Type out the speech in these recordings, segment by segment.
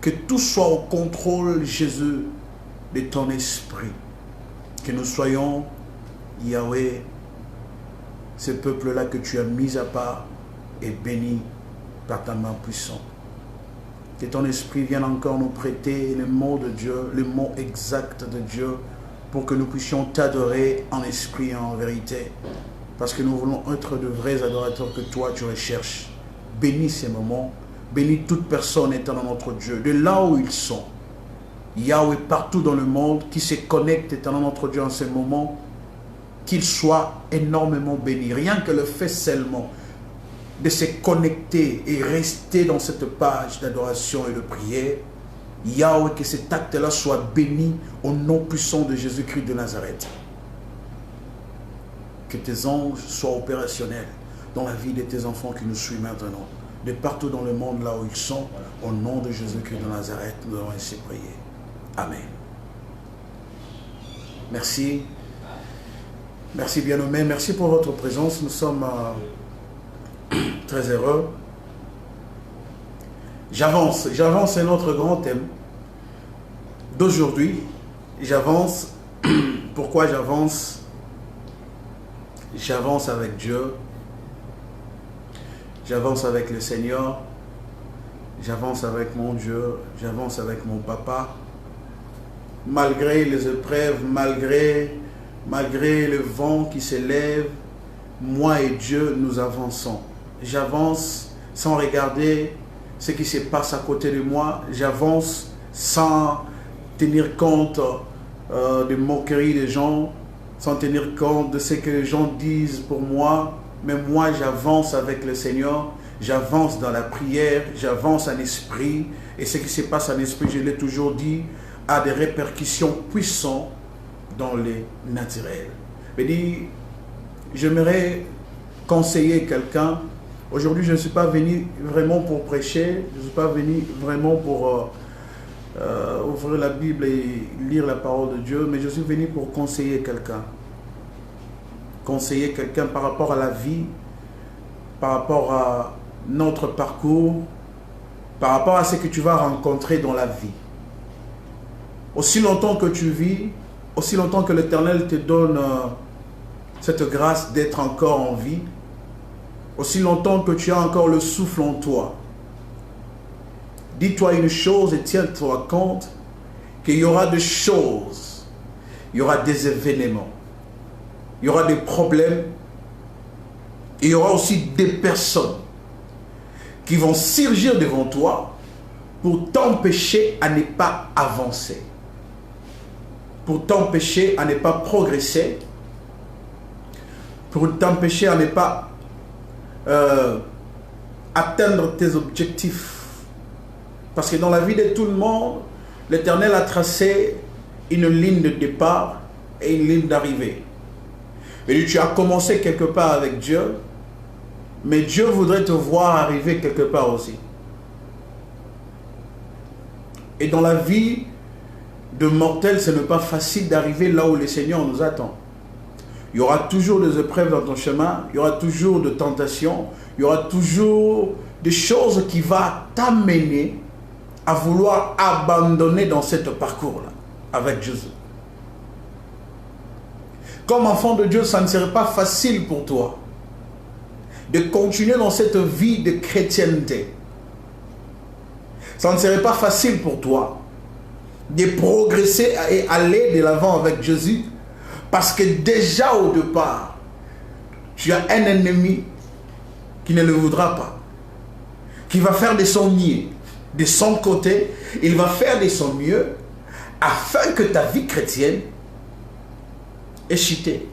Que tout soit au contrôle, Jésus, de ton esprit. Que nous soyons, Yahweh, ce peuple-là que tu as mis à part et béni par ta main puissante. Que ton esprit vienne encore nous prêter les mots de Dieu, les mots exacts de Dieu, pour que nous puissions t'adorer en esprit et en vérité. Parce que nous voulons être de vrais adorateurs que toi tu recherches. Bénis ces moments, bénis toute personne étant dans notre Dieu, de là où ils sont. Yahweh, partout dans le monde, qui se connecte étant dans notre Dieu en ce moment, qu'ils soient énormément bénis. Rien que le fait seulement de se connecter et rester dans cette page d'adoration et de prière, Yahweh, que cet acte-là soit béni au nom puissant de Jésus-Christ de Nazareth. Que tes anges soient opérationnels dans la vie de tes enfants qui nous suivent maintenant, de partout dans le monde là où ils sont, au nom de Jésus-Christ de Nazareth, nous allons ainsi prier. Amen. Merci. Merci bien-aimés, merci pour votre présence. Nous sommes très heureux. J'avance c'est notre grand thème d'aujourd'hui. J'avance. Pourquoi j'avance? J'avance avec Dieu. J'avance avec le Seigneur. J'avance avec mon Dieu. J'avance avec mon papa. Malgré les épreuves, malgré le vent qui s'élève, moi et Dieu, nous avançons. J'avance sans regarder ce qui se passe à côté de moi. J'avance sans tenir compte des moqueries des gens, sans tenir compte de ce que les gens disent pour moi. Mais moi, j'avance avec le Seigneur. J'avance dans la prière, j'avance en esprit. Et ce qui se passe en esprit, je l'ai toujours dit, a des répercussions puissantes dans les naturels. J'aimerais conseiller quelqu'un. Aujourd'hui, je ne suis pas venu vraiment pour prêcher, je ne suis pas venu vraiment pour ouvrir la Bible et lire la parole de Dieu, mais je suis venu pour conseiller quelqu'un. Conseiller quelqu'un par rapport à la vie, par rapport à notre parcours, par rapport à ce que tu vas rencontrer dans la vie. Aussi longtemps que tu vis, aussi longtemps que l'Éternel te donne cette grâce d'être encore en vie, aussi longtemps que tu as encore le souffle en toi, dis-toi une chose et tiens-toi compte qu'il y aura des choses, il y aura des événements, il y aura des problèmes, il y aura aussi des personnes qui vont surgir devant toi pour t'empêcher à ne pas avancer, pour t'empêcher à ne pas progresser, pour t'empêcher à ne pas atteindre tes objectifs. Parce que dans la vie de tout le monde, l'Éternel a tracé une ligne de départ et une ligne d'arrivée. Et tu as commencé quelque part avec Dieu, mais Dieu voudrait te voir arriver quelque part aussi. Et dans la vie de mortel, ce n'est pas facile d'arriver là où le Seigneur nous attend. Il y aura toujours des épreuves dans ton chemin, il y aura toujours des tentations, il y aura toujours des choses qui vont t'amener à vouloir abandonner dans ce parcours-là avec Jésus. Comme enfant de Dieu, ça ne serait pas facile pour toi de continuer dans cette vie de chrétienté. Ça ne serait pas facile pour toi de progresser et aller de l'avant avec Jésus, parce que déjà au départ, tu as un ennemi qui ne le voudra pas, qui va faire de son mieux, de son côté, il va faire de son mieux afin que ta vie chrétienne est chutée.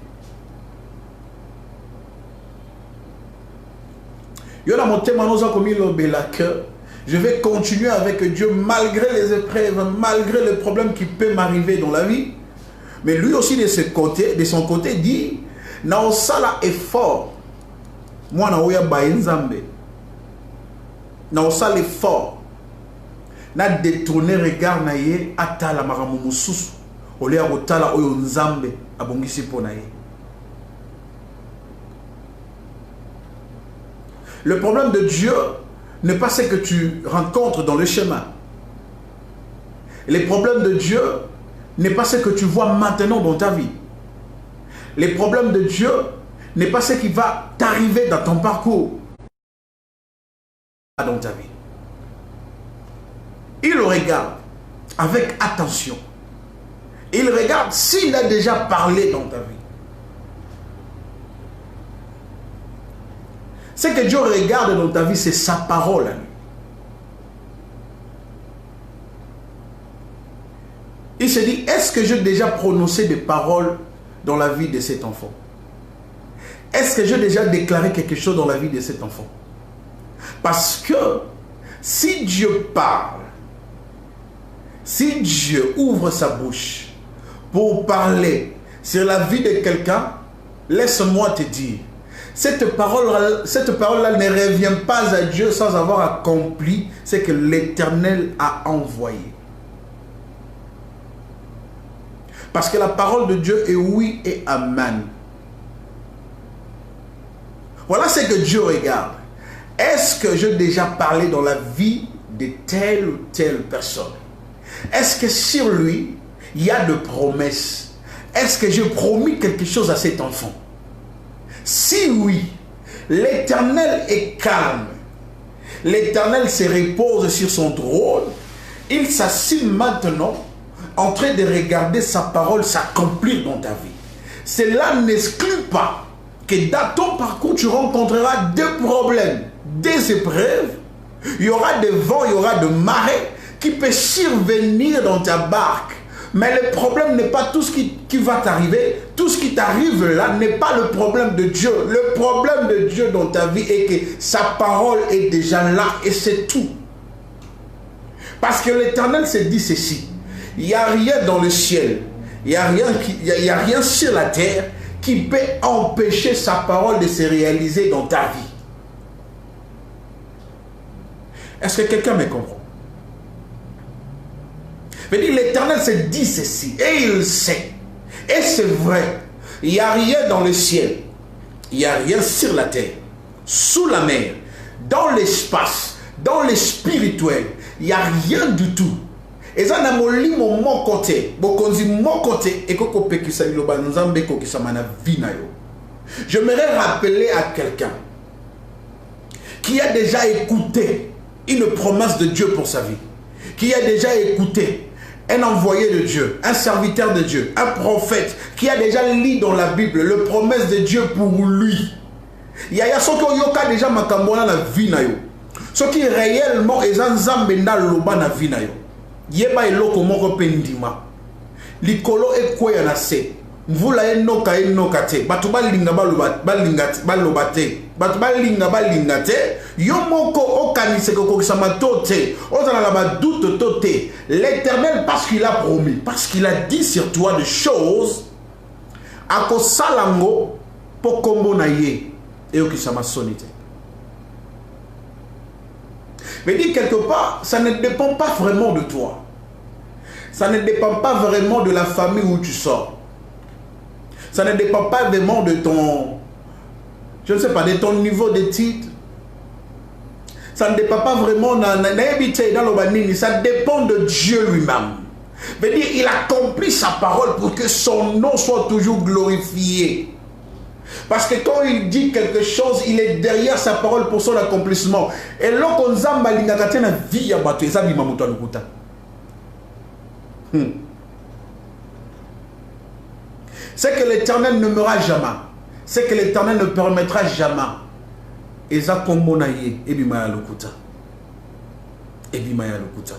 Je vais continuer avec Dieu malgré les épreuves, malgré les problèmes qui peuvent m'arriver dans la vie. Mais lui aussi de son côté dit, naosala effort. Moi naoya bainzambe. Naosala effort. Na détourner regard na ye atala maramu mususu. Ole ya kotala oyo nzambe abongisi pona ye. Le problème de Dieu n'est pas ce que tu rencontres dans le chemin. Les problèmes de Dieu n'est pas ce que tu vois maintenant dans ta vie. Les problèmes de Dieu n'est pas ce qui va t'arriver dans ton parcours, dans ta vie. Il regarde avec attention. Il regarde s'il a déjà parlé dans ta vie. Ce que Dieu regarde dans ta vie, c'est sa parole à lui. Il se dit, est-ce que j'ai déjà prononcé des paroles dans la vie de cet enfant? Est-ce que j'ai déjà déclaré quelque chose dans la vie de cet enfant? Parce que si Dieu parle, si Dieu ouvre sa bouche pour parler sur la vie de quelqu'un, laisse-moi te dire, cette parole-là ne revient pas à Dieu sans avoir accompli ce que l'Éternel a envoyé. Parce que la parole de Dieu est oui et amen. Voilà ce que Dieu regarde. Est-ce que j'ai déjà parlé dans la vie de telle ou telle personne? Est-ce que sur lui, il y a de promesses? Est-ce que j'ai promis quelque chose à cet enfant? Si oui, l'Éternel est calme. L'Éternel se repose sur son trône. Il s'assied maintenant en train de regarder sa parole s'accomplir dans ta vie. Cela n'exclut pas que dans ton parcours, tu rencontreras des problèmes, des épreuves. Il y aura des vents, il y aura des marées qui peuvent survenir dans ta barque. Mais le problème n'est pas tout ce qui va t'arriver. Tout ce qui t'arrive là n'est pas le problème de Dieu. Le problème de Dieu dans ta vie est que sa parole est déjà là et c'est tout. Parce que l'Éternel se dit ceci. Il n'y a rien dans le ciel. Il n'y a rien sur la terre qui peut empêcher sa parole de se réaliser dans ta vie. Est-ce que quelqu'un me comprend? L'Éternel se dit ceci, et il sait. Et c'est vrai, il n'y a rien dans le ciel, il n'y a rien sur la terre, sous la mer, dans l'espace, dans le spirituel, il n'y a rien du tout. Et ça n'a pas mon côté, mon côté, et j'aimerais rappeler à quelqu'un qui a déjà écouté une promesse de Dieu pour sa vie, qui a déjà écouté un envoyé de Dieu, un serviteur de Dieu, un prophète qui a déjà lu dans la Bible le promesse de Dieu pour lui. Il y a ceux qui ont déjà makambona na vie na yo. Ceux qui réellement ezanzambe na loba na vie na yo. Yeba eloko moko pendima. Likolo ekweya na se. Mvula enoka te. Batu balinga baloba te. Batu balinga te. Yo moko okanise kokokisa mato te. Ozana la badoute te. L'Éternel, parce qu'il a promis, parce qu'il a dit sur toi des choses, ako salango pokombo na ye et okisa masonite. Mais dit quelque part, ça ne dépend pas vraiment de toi. Ça ne dépend pas vraiment de la famille où tu sors. Ça ne dépend pas vraiment de ton, je ne sais pas, de ton niveau d'études. Ça ne dépend pas vraiment ça dépend de Dieu lui-même. Veut dire, il accomplit sa parole pour que son nom soit toujours glorifié. Parce que quand il dit quelque chose, il est derrière sa parole pour son accomplissement. Et lorsqu'on zamba lingakate na vie ya bato eza bima muto alukuta. C'est que l'Éternel ne meura jamais. C'est que l'Éternel ne permettra jamais. Eza kombo na ye ebima ya lukuta. Ebima ya lukuta.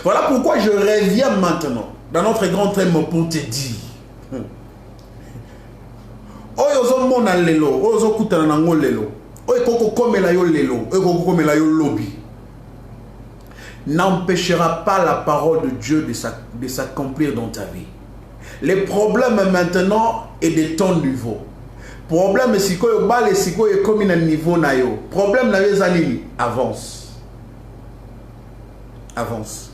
Voilà pourquoi je reviens maintenant dans notre grand thème pour te dire. Oyo zo mona lelo, oyo zo kutana nango lelo. Oyo koko komela yo lelo, oyo koko komela yo lobi. N'empêchera pas la parole de Dieu de s'accomplir dans ta vie. Le problème maintenant est de ton niveau. Problème si ko bale si ko comme na niveau na yo. Problème na yo zalini, avance. Avance.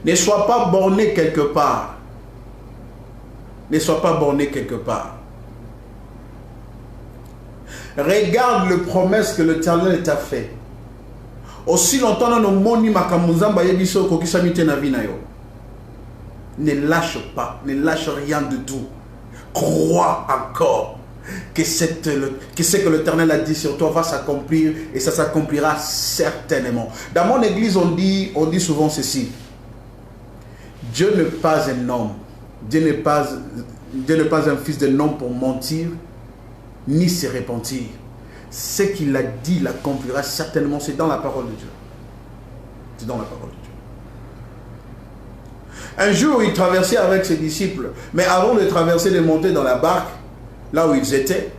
Ne sois pas borné quelque part. Ne sois pas borné quelque part. Regarde les promesses que l'Éternel t'a fait. Aussi longtemps dans nos moni makamuzamba yebiso kokisamite na vie na yo. Ne lâche pas, ne lâche rien de tout. Crois encore que ce que l'Éternel a dit sur toi va s'accomplir et ça s'accomplira certainement. Dans mon église, on dit souvent ceci. Dieu n'est pas un homme. Dieu n'est pas un fils d'un homme pour mentir, ni se repentir. Ce qu'il a dit, il l'accomplira certainement. C'est dans la parole de Dieu. C'est dans la parole de Dieu. Un jour, il traversait avec ses disciples. Mais avant de traverser, de monter dans la barque, là où ils étaient,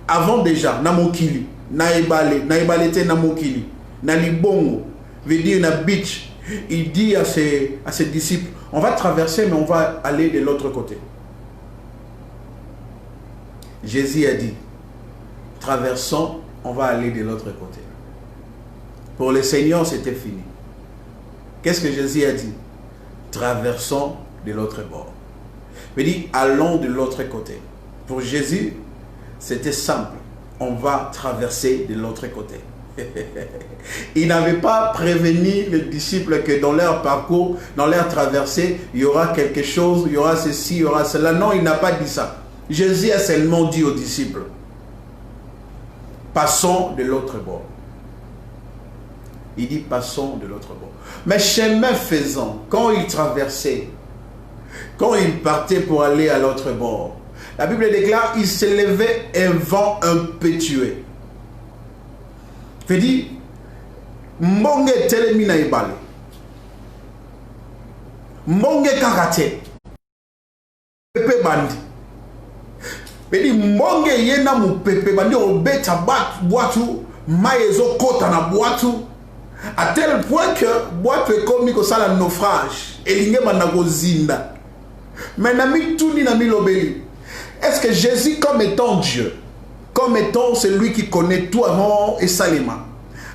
avant déjà, Namokili, Naebalete Namokili, Nalibongo, veut dire na beach, il dit à ses disciples, on va traverser, mais on va aller de l'autre côté. Jésus a dit, traversons, on va aller de l'autre côté. Pour le Seigneur, c'était fini. Qu'est-ce que Jésus a dit? Traversons de l'autre bord. Il dit, allons de l'autre côté. Pour Jésus, c'était simple. On va traverser de l'autre côté. Il n'avait pas prévenu les disciples que dans leur parcours, dans leur traversée, il y aura quelque chose, il y aura ceci, il y aura cela. Non, il n'a pas dit ça. Jésus a seulement dit aux disciples, passons de l'autre bord. Il dit, passons de l'autre bord. Mais chemin faisant, quand il traversait, quand il partait pour aller à l'autre bord, la Bible déclare, il s'élevait un vent impétueux. Il dit, Mbonge telemina ibale. Mbonge karate. Pepe bandi. Il dit, Mbonge yena mu pepe bandi obeta boatu, mayezo kota na boatu. À tel point que boîte est comme ça la naufrage et l'inge manago zinda. Mais nami tout ni nami lobeli. Est-ce que Jésus comme étant Dieu, comme étant celui qui connaît tout avant et salima,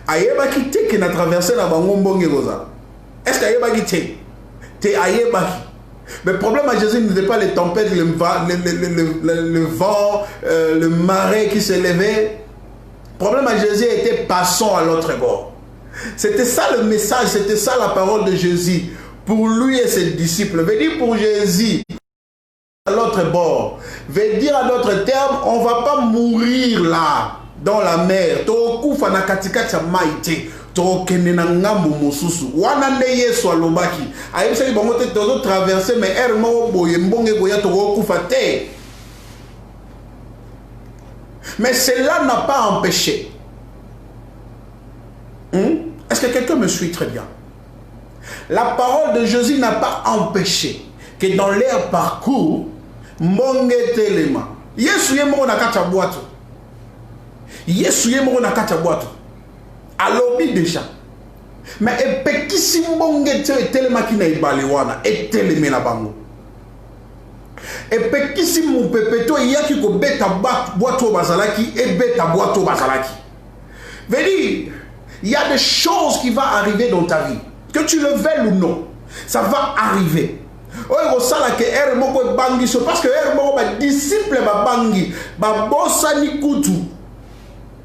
ayeba kite qui n'a traversé la bangombonge goza? Est-ce qu'ayeba kite te ayeba ki? Mais le problème à Jésus n'était pas les tempêtes, le vent, le marais qui s'élevait. Le problème à Jésus était passons à l'autre bord. C'était ça le message, c'était ça la parole de Jésus pour lui et ses disciples. Veut dire pour Jésus, à l'autre bord, veut dire à d'autres termes, on ne va pas mourir là, dans la mer. Tokufa na katikati maite, tokene na ngambo mosusu. Wana ne Yesu alobaki. Ayebisa bango te tozo traverser mais ermo boye mbonge boya tokufa te. Mais cela n'a pas empêché. Est-ce que quelqu'un me suit très bien? La parole de Jésus n'a pas empêché que dans leur parcours, Mbonge telema. Yesu yemo na kacha boato. Yesu yemo na kacha boato. Alobi déjà. Mais epekisi Mbonge telema ki na ibali wana eteleme na bango. Epekisi mu pepeto yaki ko beta boato bazalaki e beta boato bazalaki. Veut dire, il y a des choses qui vont arriver dans ta vie. Que tu le veuilles ou non, ça va arriver. Parce que les disciples bangi, babosani kutu,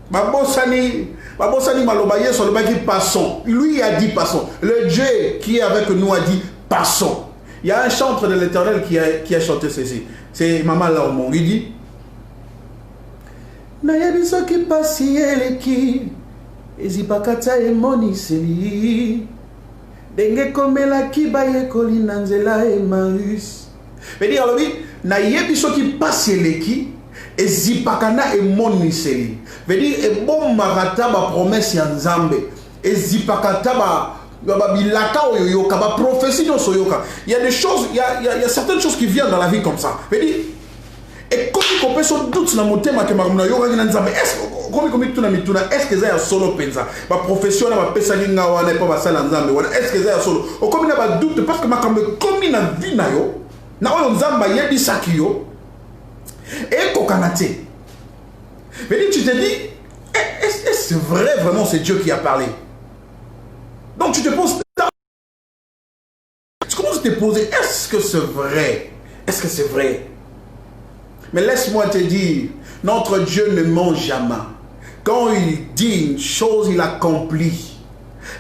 babosani malobaye sur le bagi passons. Lui a dit passons. Le Dieu qui est avec nous a dit passons. Il y a un chantre de l'Éternel qui a chanté ceci. C'est Maman Laumon. Il dit Nayabiso qui passe qui ezipakata emoniseli denge komela kibaye kolina nzela Emmaüs. Veut dire alors na yebiso ki paseleki ezipakana emoniseli. Veut dire e bon marata ba promesse ya Nzambe ezipakata ba bilaka oyoka ba prophétie no soyoka. Il y a des choses, il y a certaines choses qui viennent dans la vie comme ça. Veut dire et comme on peut se douter dans mon thème que marumna yoga ngina Nzambe est-ce que ça solo pensa ba profession na ba pesa ni ngawa na pa ba sala Nzambe wala est-ce que ça solo o comme na ba doute parce que makambe comme na vie na yo na oyo Nzamba yebi sakio et kokanate. Mais tu te dis est-ce que c'est vrai vraiment c'est Dieu qui a parlé? Donc tu te poses tu commences à te poser est-ce que c'est vrai? Est-ce que c'est vrai? Mais laisse-moi te dire, notre Dieu ne ment jamais. Quand il dit une chose, il accomplit.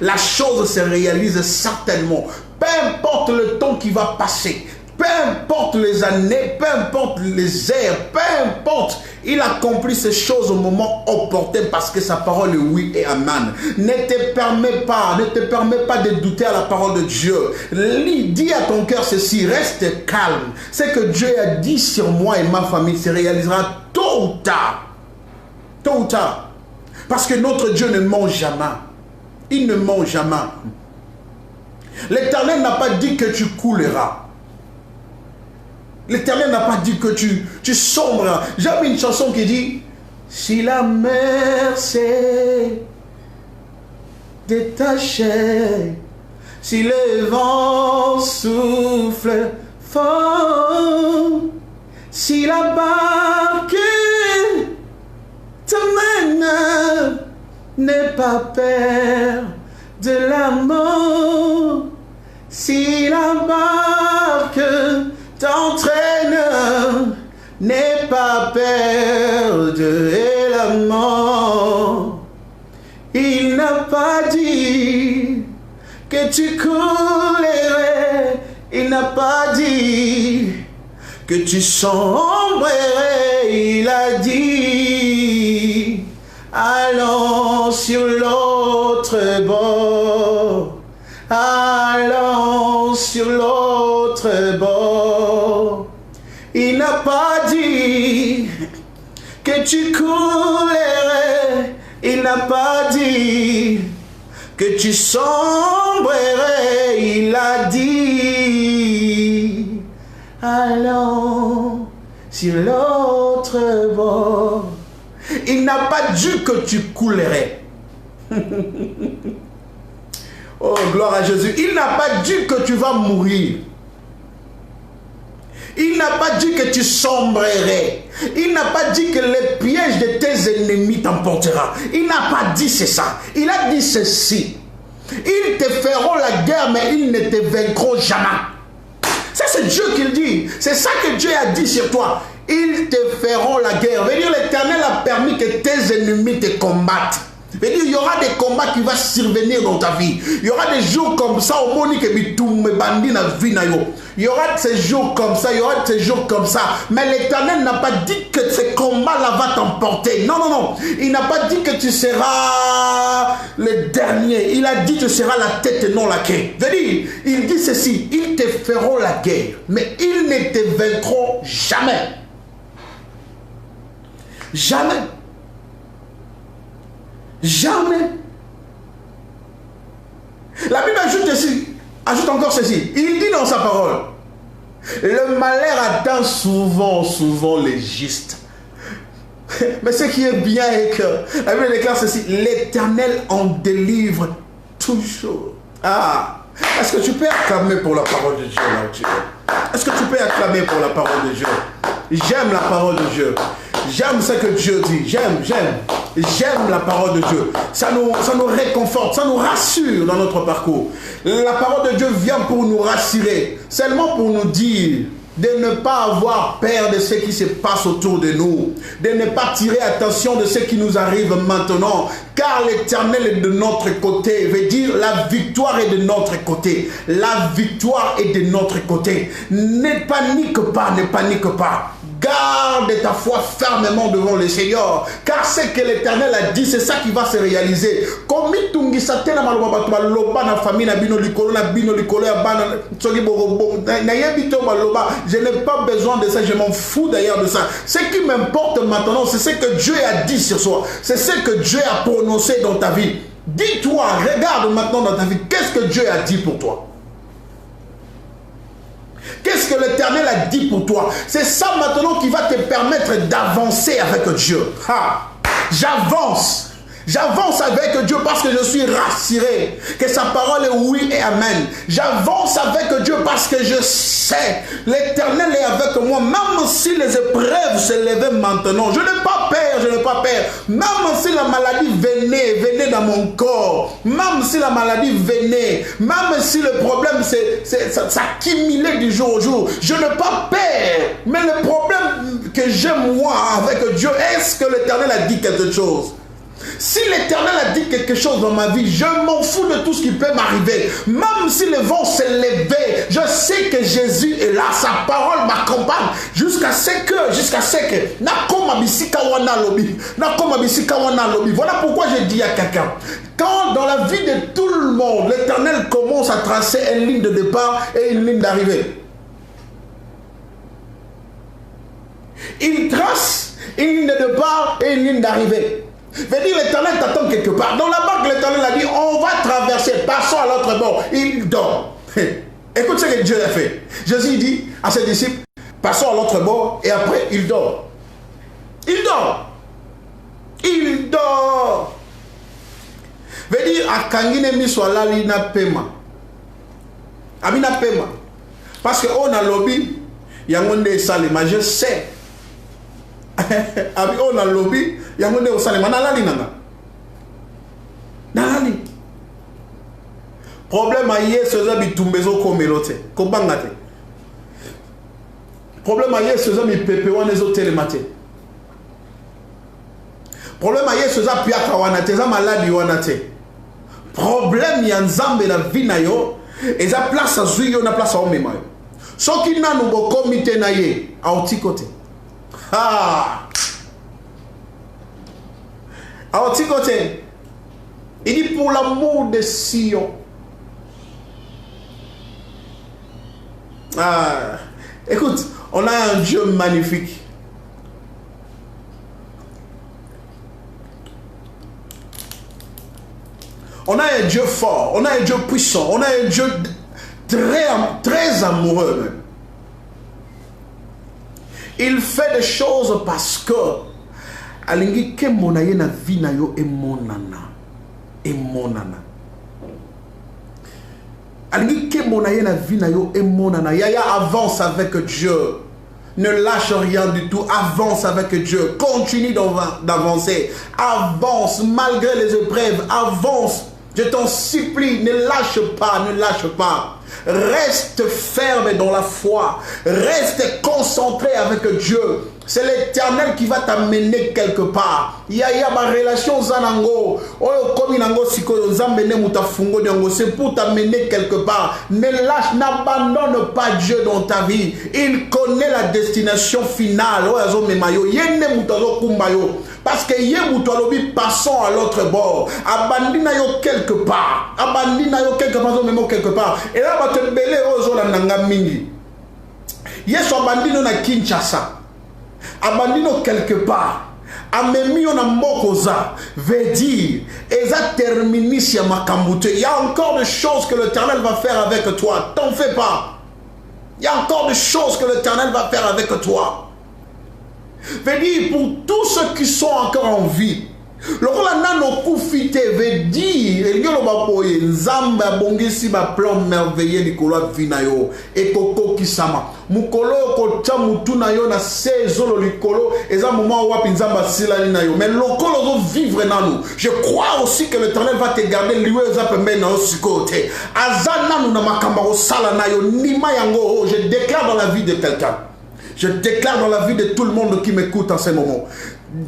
la chose se réalise certainement. Peu importe le temps qui va passer, peu importe les années, peu importe les ères, peu importe, il accomplit ces choses au moment opportun parce que sa parole est oui et amen. Ne te permets pas de douter à la parole de Dieu. Dis à ton cœur ceci, reste calme. Ce que Dieu a dit sur moi et ma famille se réalisera tôt ou tard. Tôt ou tard. Parce que notre Dieu ne ment jamais. Il ne ment jamais. L'Éternel n'a pas dit que tu couleras. L'Éternel n'a pas dit que tu sombreras. J'aime une chanson qui dit: si la mer s'est détachée, si le vent souffle fort, si la barque te mène, n'aie pas peur de la mort. Si la barque t'entraîne, n'aie pas peur de la mort. Il n'a pas dit que tu coulerais, il n'a pas dit que tu sombrerais, il a dit: allons sur l'autre bord, allons sur l'autre bord. Il n'a pas dit que tu coulerais, il n'a pas dit que tu sombrerais, il a dit: allons sur l'autre bord. Il n'a pas dit que tu coulerais. Oh, gloire à Jésus. Il n'a pas dit que tu vas mourir. Il n'a pas dit que tu sombrerais. Il n'a pas dit que le piège de tes ennemis t'emportera. Il n'a pas dit c'est ça. Il a dit ceci: ils te feront la guerre, mais ils ne te vaincront jamais. Ça, c'est Dieu qui le dit. C'est ça que Dieu a dit sur toi. Ils te feront la guerre. Veut dire, l'Éternel a permis que tes ennemis te combattent. Veut dire, il y aura des combats qui vont survenir dans ta vie. Il y aura des jours comme ça, au monde que il y aura ces jours comme ça, il y aura ces jours comme ça. Mais l'Éternel n'a pas dit que ces combats-là vont t'emporter. Non, non, non. Il n'a pas dit que tu seras le dernier. Il a dit que tu seras la tête et non la queue. Veut dire, il dit ceci: ils te feront la guerre, mais ils ne te vaincront jamais. Jamais. Jamais. La Bible ajoute encore ceci. Il dit dans sa parole: le malheur atteint souvent les justes. Mais ce qui est bien est que la Bible déclare ceci: l'Éternel en délivre toujours. Ah, est-ce que tu peux acclamer pour la parole de Dieu là où tu es? Est-ce que tu peux acclamer pour la parole de Dieu? J'aime la parole de Dieu. J'aime ce que Dieu dit. J'aime la parole de Dieu. Ça nous réconforte, ça nous rassure dans notre parcours. La parole de Dieu vient pour nous rassurer, seulement pour nous dire de ne pas avoir peur de ce qui se passe autour de nous, de ne pas tirer attention de ce qui nous arrive maintenant, car l'Éternel est de notre côté. Veut dire, la victoire est de notre côté. La victoire est de notre côté. Ne panique pas, ne panique pas. Garde ta foi fermement devant le Seigneur, car ce que l'Éternel a dit, c'est ça qui va se réaliser. Je n'ai pas besoin de ça, je m'en fous d'ailleurs de ça. Ce qui m'importe maintenant, c'est ce que Dieu a dit sur soi. C'est ce que Dieu a prononcé dans ta vie. Dis-toi, regarde maintenant dans ta vie, qu'est-ce que Dieu a dit pour toi? Qu'est-ce que l'Éternel a dit pour toi? C'est ça maintenant qui va te permettre d'avancer avec Dieu. J'avance. J'avance avec Dieu parce que je suis rassuré que sa parole est oui et amen. J'avance avec Dieu parce que je sais l'Éternel est avec moi. Même si les épreuves se levaient maintenant, je n'ai pas peur, je n'ai pas peur. Même si la maladie venait dans mon corps, même si la maladie venait, même si le problème s'accumulait du jour au jour, je n'ai pas peur. Mais le problème que j'ai moi avec Dieu, est-ce que l'Éternel a dit quelque chose? Si l'Éternel a dit quelque chose dans ma vie, je m'en fous de tout ce qui peut m'arriver. Même si les vents se levaient, je sais que Jésus est là. Sa parole m'accompagne jusqu'à ce que, voilà pourquoi je dis à quelqu'un, quand dans la vie de tout le monde, l'Éternel commence à tracer une ligne de départ et une ligne d'arrivée, il trace une ligne de départ et une ligne d'arrivée. Veut dire l'Éternel t'attend quelque part. Dans la barque, l'Éternel a dit, on va traverser, passons à l'autre bord. Il dort. Écoute ce que Dieu a fait. Jésus dit à ses disciples, passons à l'autre bord, et après il dort. Il dort. Il dort. Veut dire, à Kangine Miswala Lina Pema. Amina Pema. Parce que on a lobby, il y a un monde salima, je sais. Abi on a lobby, il y a un monde salima. Nalali nana. Nalali. Problème à hier, c'est ça, il tombe au comélote. Kobangate. Problème à hier, c'est ça, il pepe wan les hôtels matin. Problème à hier, c'est ça, piaka wanate, ça maladie wanate. Problème ya nzambe la vie na yo, et ça place à zuyo na place à omema yo. So qui n'a nous bo comité na ye, à oti côté. Ah. À oti côté. Il dit pour l'amour de Sion. Ah, écoute, on a un Dieu magnifique. On a un Dieu fort, on a un Dieu puissant, on a un Dieu très amoureux même. Il fait des choses parce que alingi ke monaye na vie na yo e monana. Yaya, avance avec Dieu. Ne lâche rien du tout. Avance avec Dieu. Continue d'avancer. Avance malgré les épreuves. Avance. Je t'en supplie. Ne lâche pas. Ne lâche pas. Reste ferme dans la foi. Reste concentré avec Dieu. C'est l'Éternel qui va t'amener quelque part. Yaya ma relation zanango. Oyo komi nango siko zambene mutafungo nango. C'est pour t'amener quelque part. Ne lâche, n'abandonne pas Dieu dans ta vie. Il connaît la destination finale. Oyazo memayo. Yene mutazo kumbayo. Parce que yé mutalobi passons à l'autre bord. Abandina yo quelque part. Abandina yo quelque part. Quelque part. Et là va te belé ozo la nanga mingi. Yeso abandino na Kinshasa. Abandino quelque part. Amemi on a mokoza. Veut dire. Eza terminis ya makambute. Il y a encore des choses que l'Éternel va faire avec toi. T'en fais pas. Il y a encore des choses que l'Éternel va faire avec toi. Veut dire pour tous ceux qui sont encore en vie. Le rôle nano kufite veut dire il y a le bapoye nzamba bongisi ba plan merveilleux likolo vinayo et koko kisama mukolo ko chamutu na yo na sezolo likolo eza moment wapi nzamba sila na yo mais lokolo zo vivre nanu. Je crois aussi que l'Éternel va te garder liwe za pembe na osikote azana nu na makamba ko sala na yo nima yango. Je déclare dans la vie de quelqu'un. Je déclare dans la vie de tout le monde qui m'écoute en ce moment.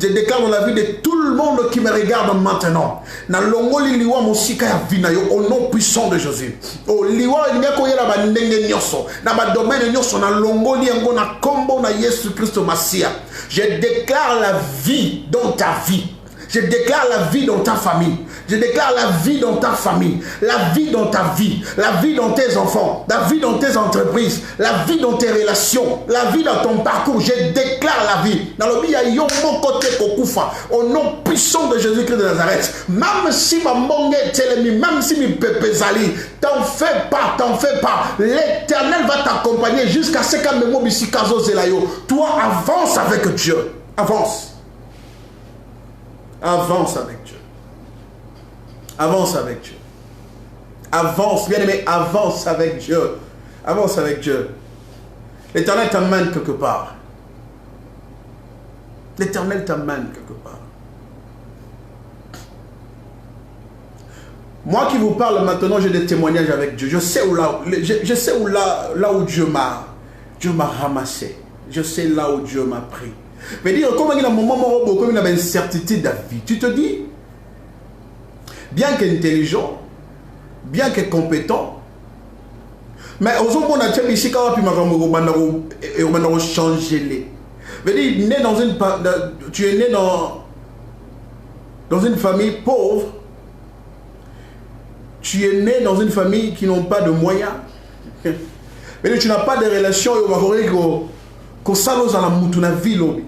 Je déclare dans la vie de tout le monde qui me regarde maintenant. Na longoli liwa musika ya vina yo au nom puissant de Jésus. O liwa ngeko yela ba ndenge nyoso. Na ba domaine nyoso na longoli yango na kombo na Yesu Christ Masia. Je déclare la vie dans ta vie. Je déclare la vie dans ta famille. Je déclare la vie dans ta famille. La vie dans ta vie. La vie dans tes enfants. La vie dans tes entreprises. La vie dans tes relations. La vie dans ton parcours. Je déclare la vie. Dans le biya yo mon côté kokufa. Au nom puissant de Jésus-Christ de Nazareth. Même si ma mongue telemi. Même si mi pepe zali. T'en fais pas. T'en fais pas. L'Éternel va t'accompagner jusqu'à ce qu'à memo bisikazo zelayo. Toi avance avec Dieu. Avance. Avance avec Dieu. Avance avec Dieu. Avance, bien aimé, avance avec Dieu. Avance avec Dieu. L'Éternel t'amène quelque part. L'Éternel t'amène quelque part. Moi qui vous parle maintenant, j'ai des témoignages avec Dieu. Je sais où là où Dieu m'a ramassé. Je sais là où Dieu m'a pris. Mais dire, comme il y a un moment où il y a une incertitude de la vie, tu te dis, bien qu'intelligent, bien que compétent, mais aux hommes on a déjà ici quand on a changé les. Né dans une, tu es né dans une famille pauvre, tu es né dans une famille qui n'ont pas de moyens, mais tu n'as pas de relation que ça dans la mutuna ville.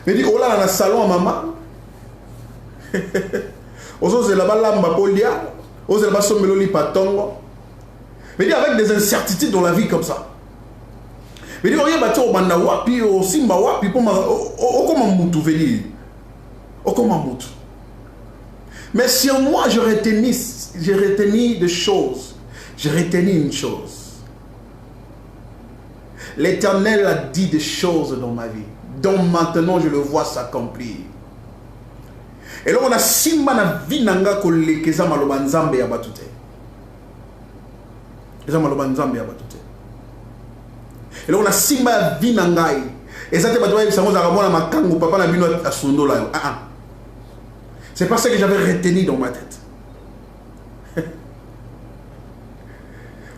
Mais dit oh là dans le salon à maman, aux c'est là-bas là mbapolia, aux c'est là-bas sommeloli patongo. Mais dit avec des incertitudes dans la vie comme ça. Mais dit rien bâti au banda wapi au simba wapi pour comment mutu veli, comment mutu. Mais sur moi j'ai retenu des choses, j'ai retenu une chose. L'Éternel a dit des choses dans ma vie, dont maintenant je le vois s'accomplir. Et là on a simba na vie nanga kolekeza maloba nzambe ya batute. Eza maloba nzambe ya batute. Et là on a simba ya vie nangai. Ezate batwa bisango za ramona makangu papa na bino asondola yo. C'est pas ça que j'avais retenu dans ma tête.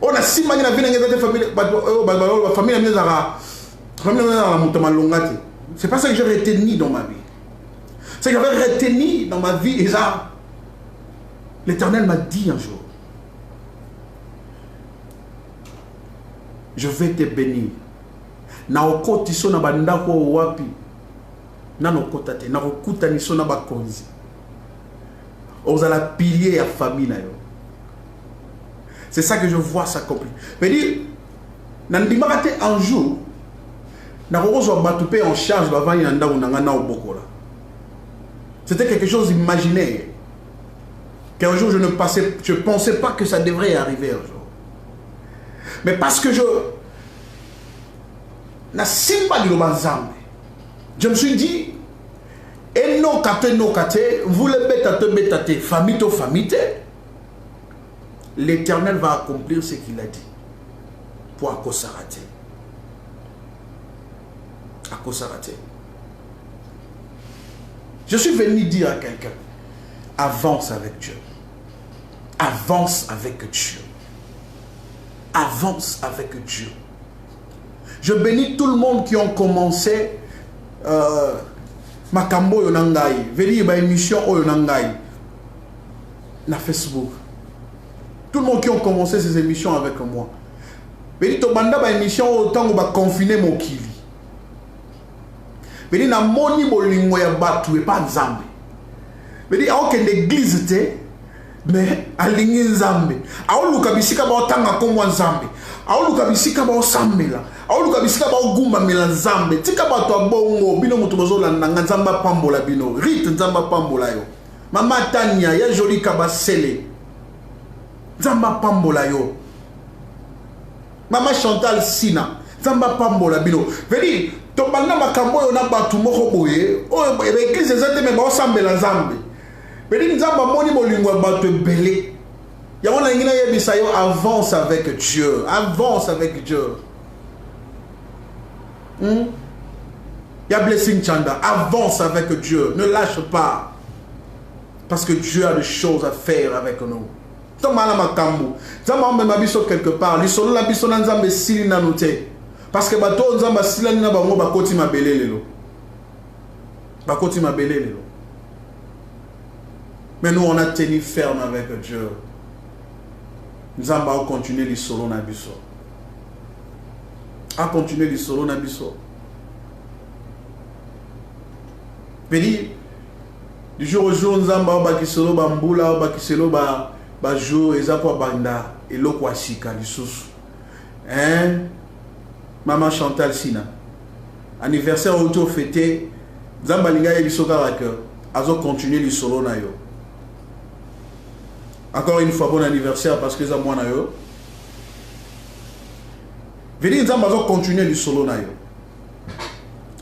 On a si mal dans la famille, c'est pas ça que j'ai retenu dans ma vie. C'est que j'avais retenu dans ma vie et ça, l'Éternel m'a dit un jour, je vais te bénir. Naoko tiso na bandako wapi, nanoko tate, naokuta niso na bakonzi. Vous allez pilier la famille. C'est ça que je vois s'accomplir. Mais dit, un jour, en charge c'était quelque chose d'imaginaire. Qu'un jour je ne pensais pas que ça devrait arriver un jour. Mais parce que je me suis dit, et non kate, vous le bétate, famille to famille. L'Éternel va accomplir ce qu'il a dit. Pour Akosarate. Akosarate. Je suis venu dire à quelqu'un, avance avec Dieu. Avance avec Dieu. Avance avec Dieu. Je bénis tout le monde qui ont commencé Makambo Yonangai, veli ba émission Yonangai na Facebook. Tout le monde qui ont commencé ces émissions avec moi. Veli to banda ba émission autant ba confiner mon kili. Veli na moni bolingo ya batu e pas nzambe. Veli a aucune église te mais alingi nzambe. A luka bisika ba otanga komwa nzambe. A luka bisika ba osambela. Aoluka bisika ba ogumba mela nzambe tika bato abongo bino mutu bozolanda nzamba pambola bino rite nzamba pambola yo mama Tania ya joli kabasele nzamba pambola yo mama Chantal Sina nzamba pambola bino veli to banda makambo yo na batu moko boye o église zate me ba osambela nzambe veli nzamba moni bolingo bato belé ya wana ngina yebisa yo avance avec Dieu, avance avec Dieu. Il y a Blessing Chanda, avance avec Dieu, ne lâche pas. Parce que Dieu a des choses à faire avec nous. Quelque part, parce que mais nous on a tenu ferme avec Dieu. Nous allons continuer les solos na biso. À continuer les solos na biso. Béni, du jour au jour, nous allons bakisolo bambula, bakisolo ba jour, ezapo banda, et l'okwashika, l'issous. Hein? Maman Chantal Sina. Anniversaire autour fêté, Zambalinga yebisoka la cœur. Azo continuer les solos na yo. Encore une fois, bon anniversaire parce que ça moi na yo. Veni nzamba azo continuer le solo na yo.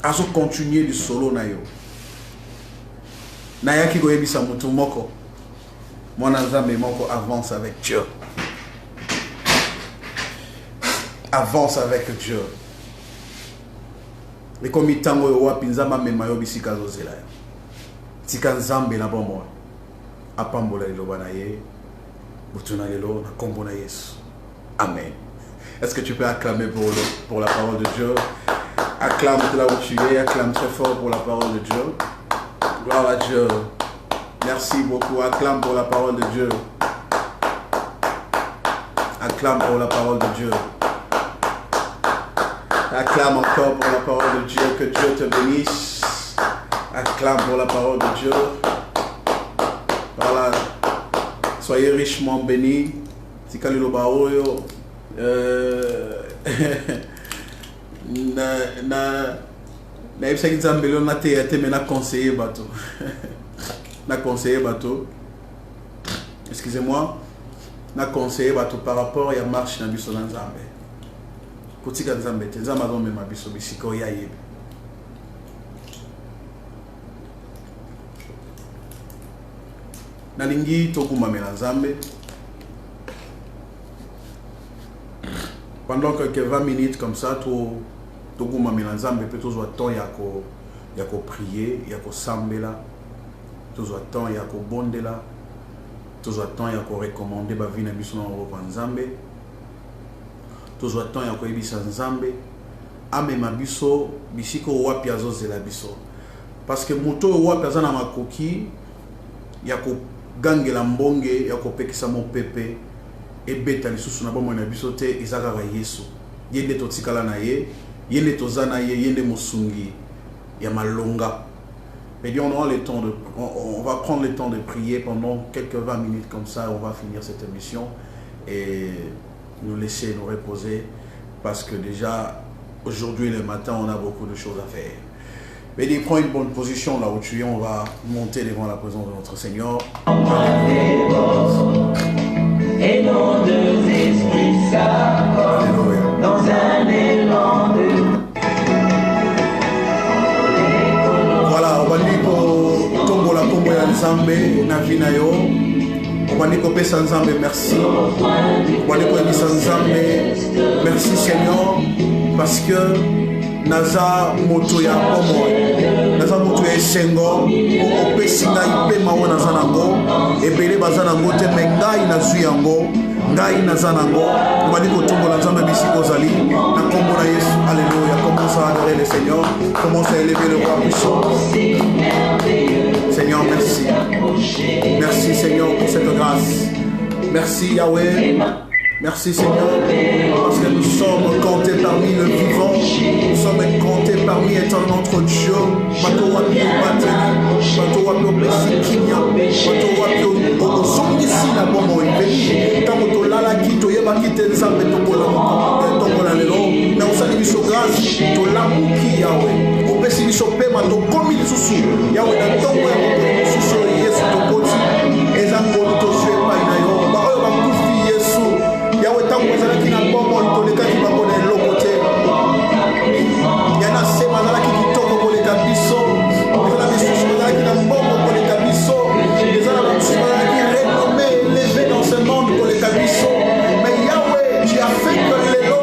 Azo continuer le solo na yo. Na yaki go yebisa mutu moko. Mwana nzambe moko avance avec Dieu. Avance avec Dieu. Et comme itango yo wapi nzamba mema yo bisika zo zela. Tika nzambe na bombo. apambola liloba na ye butuna lelo na kombo na Yesu. Amen. Est-ce que tu peux acclamer pour la parole de Dieu? Acclame là où tu es, acclame très fort pour la parole de Dieu. Gloire à Dieu. Merci beaucoup. Acclame pour la parole de Dieu. Acclame pour la parole de Dieu. Acclame encore pour la parole de Dieu. Que Dieu te bénisse. Acclame pour la parole de Dieu. Voilà. Soyez richement bénis. Tikali baoyo. Na ibsaki nzambelo na te mais na conseiller bateau. Na conseiller bateau. Excusez-moi. Na conseiller bateau par rapport à la marche na biso na nzambe. Kotika nzambe te nzamba zo mema biso bisiko ya yebi. Nalingi tokuma mela nzambe. Pendant quelques 20 minutes comme ça, tout le monde a temps il y a prier, il y a sambela, tout le temps il y a bondela, tout le temps il y a recommander ba vie na biso na nzambe, tout le temps il y a ebisa nzambe, amema biso bisiko wapi azozela biso. Parce que moto wapi azana makoki, il y a gangela mbonge, il y a pekisa mo pepe. Et beta lisusu na bomo na biso te ezaka ba Yesu yende totikala na ye yende tozana ye yende musungi ya malonga. Mais bien on va prendre le temps de prier pendant quelques 20 minutes comme ça. On va finir cette émission et nous laisser nous reposer parce que déjà aujourd'hui le matin on a beaucoup de choses à faire. Mais il prend une bonne position là où tu es. On va monter devant la présence de notre Seigneur. Et non deux esprits s'accordent dans un élan de... Voilà, on va dire que Tombo la Tombo ya Nzambe na vie na yo. On va dire que pesa Nzambe merci. On va dire que pesa Nzambe merci Seigneur parce que naza moto ya pomo naza moto ya sengo o pesi ngai pe mawo naza nango ebele baza nango te me ngai nazwi yango ngai naza nango obali kotombola Nzambe bisiko zali na kombo na Yesu. Alléluia. Commence à adorer le Seigneur, commence à élever le roi puissant. Seigneur, merci. Merci Seigneur pour cette grâce. Merci Yahweh. Merci Seigneur, parce que nous sommes comptés parmi le vivant, nous sommes comptés parmi étant notre Dieu. Bato wapi bateli, bato wapi opesi kinya, bato wapi osongisi na bomo ibeli. Tango tolala ki toyeba ki te Nzambe tokola lelo, na osali biso grâce tolamuki Yahweh. Opesi biso pema tokomi lisusu Yahweh na ntongo ya moto lisusu Yesu tokoti ezango tozwe epai na yo. Baoyo bakufi Yesu Yahweh tango ezalaki na bombo tolekaki bango na eloko te. Yana sema ezalaki kitoko koleka biso, ezala bisusu ezalaki na bombo koleka biso, ezala bisusu ezalaki renommé élevé dans ce monde koleka biso. Mais Yahweh, tu as fait que lelo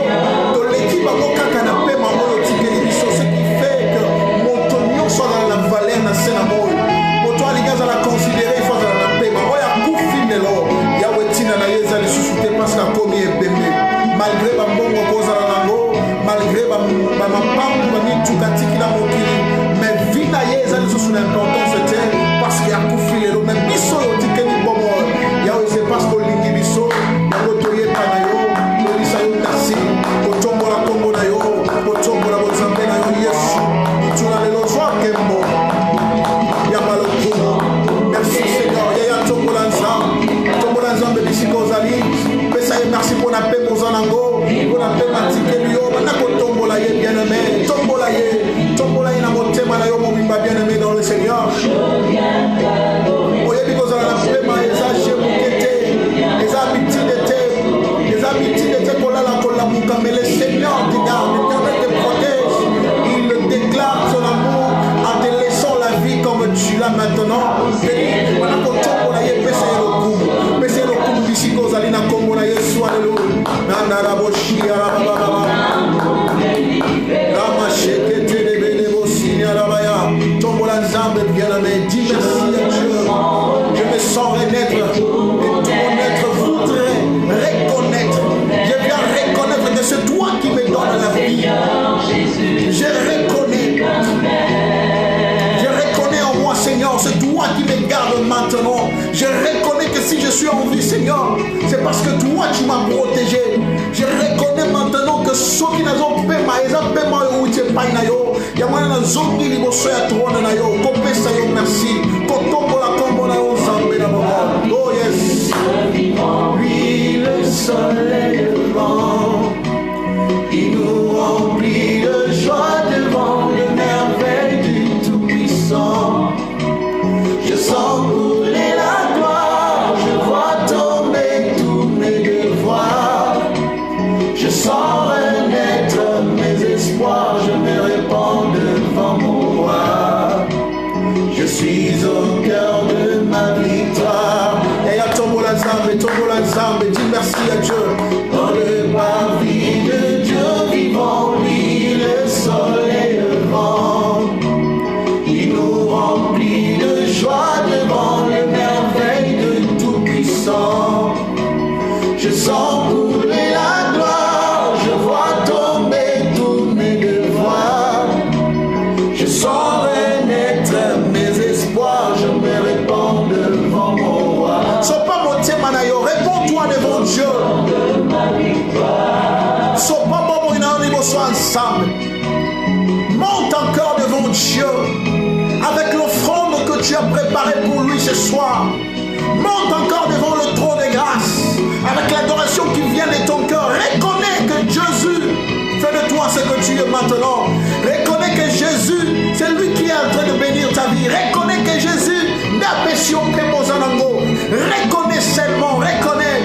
toleki bango kaka na pema oyo tikeli biso, ce qui fait que moto nyonso azala na valeur na se na moyo, moto alingi azala considéré il faut azala na pema oyo akufi lelo. Yahweh tina na ye eza lisusu te parce que akomi ebembe malgré bambongo kozala nango, malgré bamapambu bamituka tikila mokili, mais vi na ye eza lisusu na importance te parce que akufi lelo. Mais biso oyo tikeli bomo Yahweh c'est parce kolingi biso yango toyeba na yo tolisa yo kasi kotombola kombo na yo kotombola bozambe na yo Yesu ituna lelo zwa kembo ya malokumu. Merci Seigneur yaya tombola Nzambe bisiko ozali pesa ye merci pour na pembo zanango pour na pemba tikeli yo bana kotombola ye bien-aimé, tombola ye na motema na yo mobimba bien-aimé dans le Seigneur. Oyebi kozala na pema eza chemukete eza bitide te kolala kolamuka, mais le Seigneur te garde, l'Éternel te protège, il déclare son amour en te laissant la vie comme tu l'as maintenant. Bana kotombola ye pesa ye lokumu, pesa ye lokumu bisiko ozali na kombo na Yesu. Alléluia. Nana raboshi arababa Rama shekete lebele bosi arabaya tombola Nzambe bien-aimé. Dis merci à Dieu. Je me sens C'est parce que toi tu m'as protégé. Je reconnais maintenant que ceux qui n'ont pas paiement, ils ont paiement où tu es pas nayo. Il y a un zongi qui bosse à toi nayo. Copé ça yo merci. Kotombo la combo na yo zambé na baba. Oh yes. Lui le soleil levant, il nous remplit de joie devant les merveilles du Tout-Puissant. Je sens couler la gloire, je vois tomber tous mes devoirs. Je sens renaître mes espoirs, je me répands devant mon roi. Je suis au cœur de ma victoire. Et à Tombola Zambe, dis merci à Dieu. Dans le parvis de Dieu vivant, lui le soleil levant, il nous remplit de joie devant les merveilles de Tout-Puissant. Je sens couler la gloire, je vois tomber tous mes devoirs. Je sens renaître mes espoirs, je me répands devant mon roi. Sois pas mon témanayo, réponds-toi devant Dieu. Sois pas bon, il soit ensemble. Monte encore devant Dieu avec l'offrande que tu as préparée pour lui ce soir. Monte encore devant le trône de grâce avec l'adoration qui vient de ton cœur. Reconnais que Jésus fait de toi ce que tu es maintenant. Reconnais que Jésus, c'est lui qui est en train de bénir ta vie. Reconnais que Jésus n'a pas si on peut reconnais seulement, reconnais.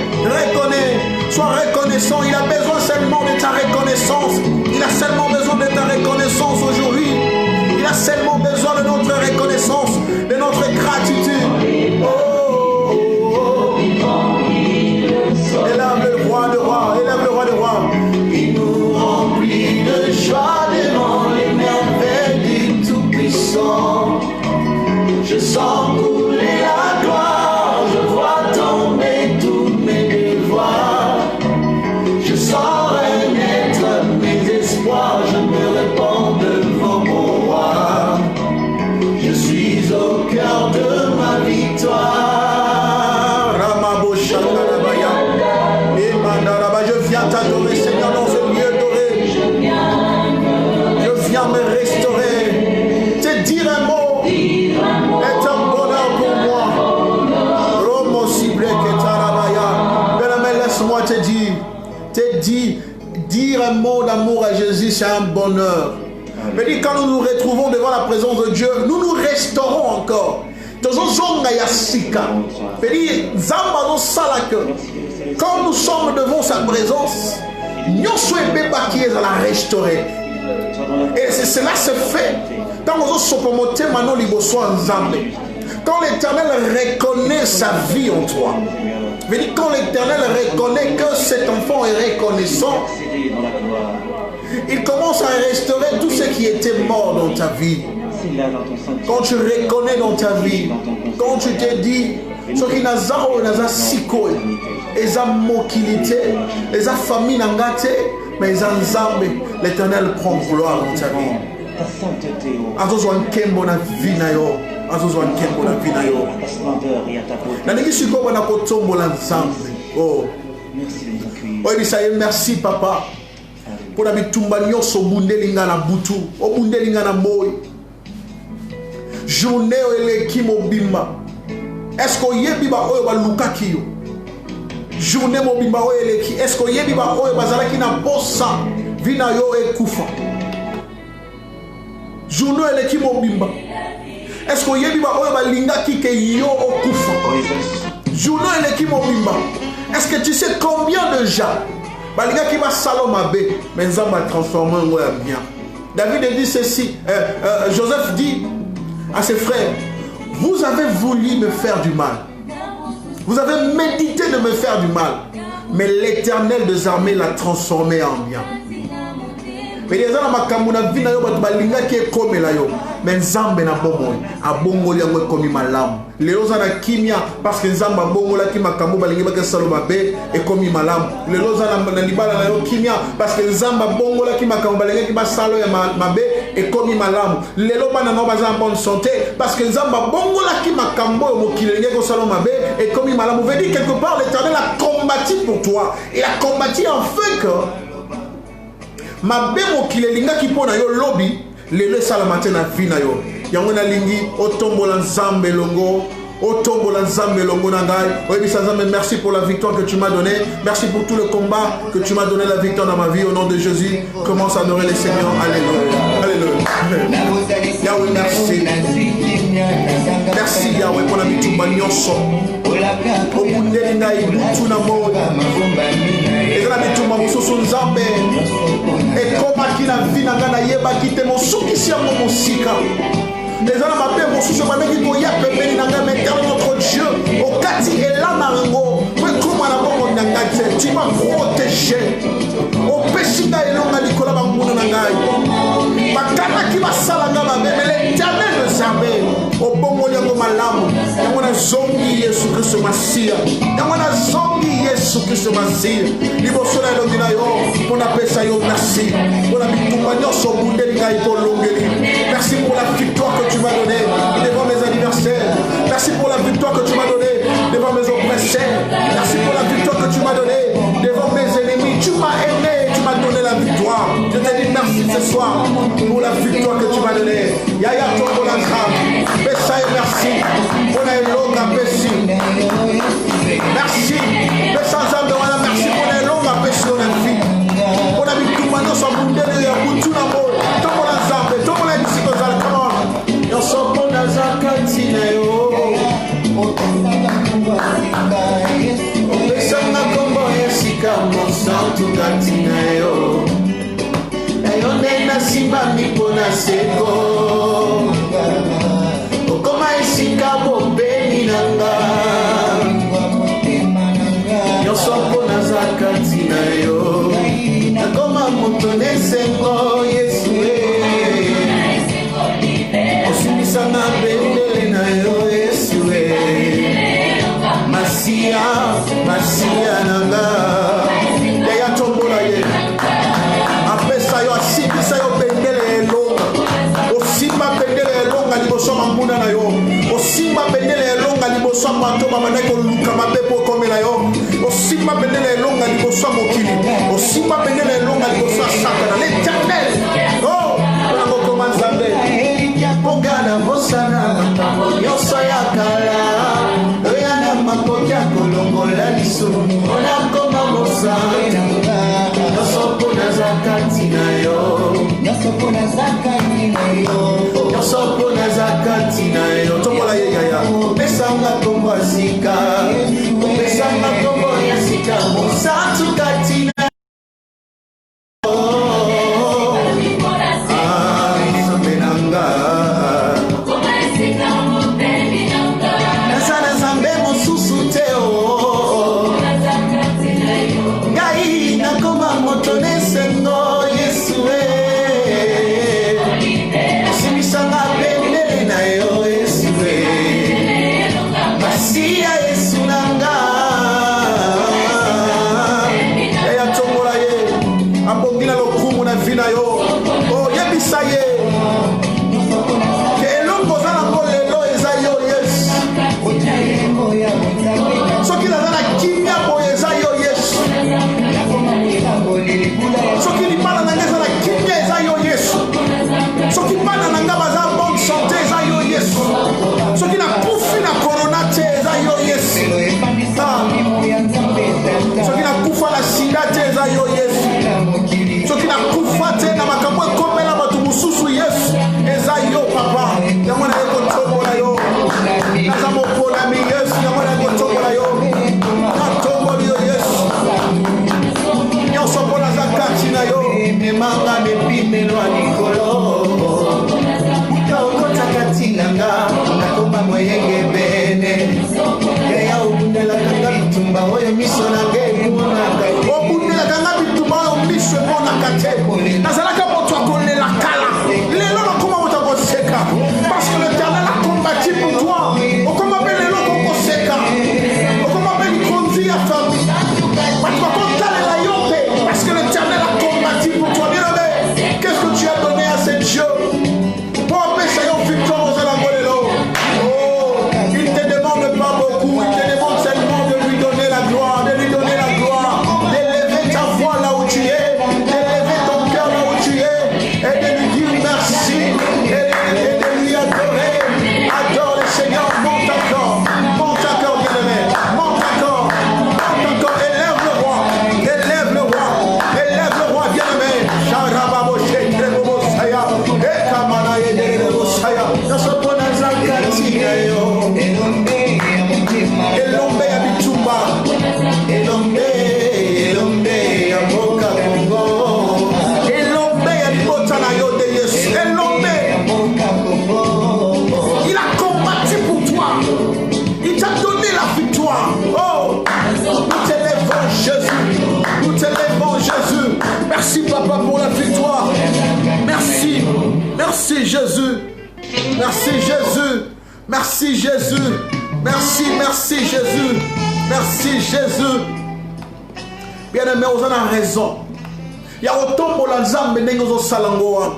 Sois reconnaissant. Il a besoin seulement de ta reconnaissance. Il a seulement besoin de ta reconnaissance aujourd'hui. Il a seulement besoin de notre reconnaissance, de notre gratitude. Oh. Élève le roi de roi, élève le roi de roi. Il nous remplit de joie devant les merveilles du Tout-Puissant. Je sens couler la gloire, je vois tomber tous mes devoirs. Je sens renaître mes espoirs, je me répands devant mon roi. Je suis au cœur de ma victoire. Je viens t'adorer, Seigneur, dans ce lieu doré. Je viens me restaurer. Te dire un mot est un bonheur pour moi. Romo ciblé que tarabaya. Bien-aimé, laisse-moi te dire un mot d'amour à Jésus, c'est un bonheur. Mais dit, quand nous nous retrouvons devant la présence de Dieu, nous nous restaurons encore. Quand nous sommes devant sa présence, nous sommes qui est à la restaurer. Et cela se fait quand l'Éternel reconnaît sa vie en toi. Quand l'Éternel reconnaît que cet enfant est reconnaissant, il commence à restaurer tout ce qui était mort dans ta vie. Quand tu reconnais dans ta vie, quand tu te dis ce qui n'a pas siko, les mokilité, les familles n'angate, mais l'Éternel prend gloire dans ta vie. Azozwan kembo na vie na yo, azozwan kembo na vie na yo. Na niki siko wana kotombo la nzambe. Oh, merci papa. Pour la bitumba nyonso bundelinga na butu, o bundelinga na moy. Journée eleki mobimba. Est-ce que yebi ba oyo ba lukaki yo? Journée mobimba oyo eleki. Est-ce que yebi ba oyo bazalaki na posa vina yo ekufa? Journée eleki mobimba. Est-ce que yebi ba oyo ba lingaki ke yo okufa? Journée eleki mobimba. Est-ce que tu sais combien de gens balingaki ba salomabe mais nzamba transformer en bien? David dit ceci, Joseph dit à ses frères, vous avez voulu me faire du mal. Vous avez médité de me faire du mal. Mais l'Éternel des armées l'a transformé en bien. Mais les gens makamuna vina yo bat balinga ki komela yo. Mais nzambe na bomo abongoli yango komi malamu. Lelo za na kimia parce que nzamba bongo la ki makambo balingi baka salo mabe et komi malamu. Lelo za na libala na yo kimia parce que nzamba bongo la ki makambo balingi ba salo ya mabe et komi malamu. Lelo bana no baza en bonne santé parce que nzamba bongo la ki makambo mokilingi ko salo mabe et komi malamu. Veut dire quelque part l'Éternel a combattu pour toi. Il a combattu en fait que mabe mokilinga ki pona yo lobby lelo sala matin na vie na yo. Yangona lingi otombola nzambe longo otombola nzambe longo na ngai oyebisa nzambe merci pour la victoire que tu m'as donnée, merci pour tout le combat que tu m'as donné la victoire dans ma vie au nom de Jésus. Commence à adorer les Seigneurs. Alléluia, alléluia. Yahweh merci, merci Yahweh pour la bitumba nyonso obundeli ngai butu na moi ezala bitumba mosusu nzambe ekomaki na vi na ngai nayebaki te mosukisi yango mosika ezala mabe mosusu ebandeki koya pembeni na ngai meterne notre Dieu okati elana yango po ekoma na bongo na ngai te tu m'as protégé opesi ngai elonga likolo banguna na ngai bakanaki basala ngai mabe mais l'Éternel nzambe obongoli yango malamu yango nazongi Yesu Kristo Masiya yango nazongi Yesu Kristo Masiya liboso na elongi na yo mpo napesa yo merci mpo na bitumba nyonso obundeli ngai kolongeli. Merci pour la victoire que tu m'as donnée devant mes anniversaires. Merci pour la victoire que tu m'as donnée devant mes oppresseurs. Merci pour la victoire que tu m'as donnée devant mes ennemis. Tu m'as aimé, tu m'as donné la victoire. Je te dis merci ce soir pour la victoire que tu m'as donnée. Yaya Tombola Kram, Bessaï, merci. On a une longue appétit. Merci. Bessaï Zambéwana, merci pour une longue appétit. On a une fille. On a mis tout le monde sur le monde de Yaboutou Namo. Tombola Zambé, Tombola Dissiko Zal, come on. Yosopona Zakatina yo. Obesanga kombo yesika mosantu katina yo. Ayone na simba mipona seko. Okoma esika bombeni nanga. Yosopona zakatina yo. Nakoma mutone sengo Yesue. Osimisanga bendele na yo Yesue. Masiya, Masiya nanga. Yaya tombola ye. Apesa yo asibisa yo bendele elonga. Osimba bendele elonga liboso mambuna na yo. Osimba bendele elonga liboso mato mamana ko luka mabepo komela yo. Osimba bendele elonga liboso mokili. Osimba bendele elonga liboso sakana. L'Éternel. Oh, on a commencé à Pogana Bosana, Yosa Yakala, Oyana Makoya Kolongola Liso, Onakoma Bosa, Yosopona Zakatina yo, Yosopona Zakatina yo, Yosopona Zakatina yo, Tomola Yaya, Besanga Komba Sika, Besanga Komba Yasika, Mosatu Katina. Merci Jésus. Merci Jésus. Merci, merci Jésus. Merci Jésus. Bien-aimé, vous avez raison. Il y a autant de l'ensemble de salangoa.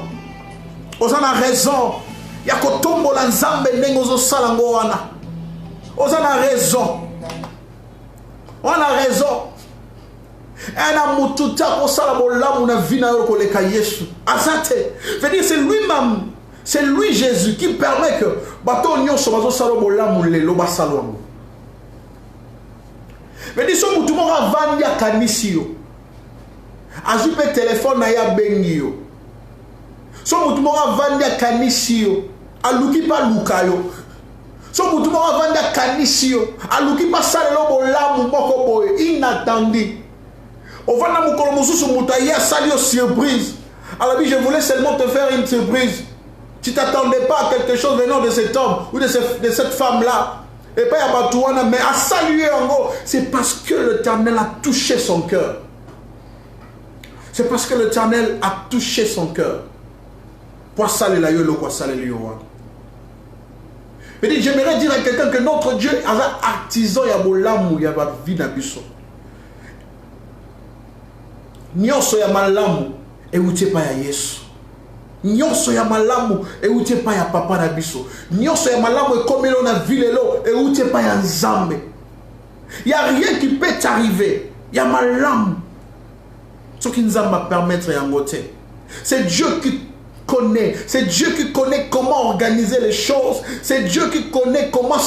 Vous avez raison. Il y a autant de l'ensemble de salangoa. Vous avez raison. On a raison. C'est lui-même, c'est lui Jésus qui permet que bateau nyon sobazo salobo lamule lo basalwango. Mais dis so mutu mo avandi akanisi yo. Ajupe téléphone na ya bengi yo. So mutu mo avandi akanisi yo, aluki pa luka yo. So mutu mo avandi akanisi yo, aluki pa salelo bolamu moko boye inattendu. Au vana mukolo mususu mutu ya sali yo surprise. Alors je voulais seulement te faire une surprise. Tu t'attendais pas à quelque chose venant de cet homme ou de cette femme-là. Et pas à Batouana, mais à saluer en gros. C'est parce que l'Éternel a touché son cœur. C'est parce que l'Éternel a touché son cœur. Pour saluer la yolo, pour saluer le roi. J'aimerais dire à quelqu'un que notre Dieu est un artisan, il y a un lamou, il y a une vie d'abusso. Nyonso ya malamu, et où tu n'es pas à Yesu. Nyonso ya malamu e utie pa ya papa na biso. Nyonso ya malamu e comme l'on a vu l'élo e utie pa ya nzambe. Il y a rien qui peut t'arriver. Il y a malamu. Ce qui nous va permettre yangote. C'est Dieu qui connaît. C'est Dieu qui connaît comment organiser les choses. C'est Dieu qui connaît comment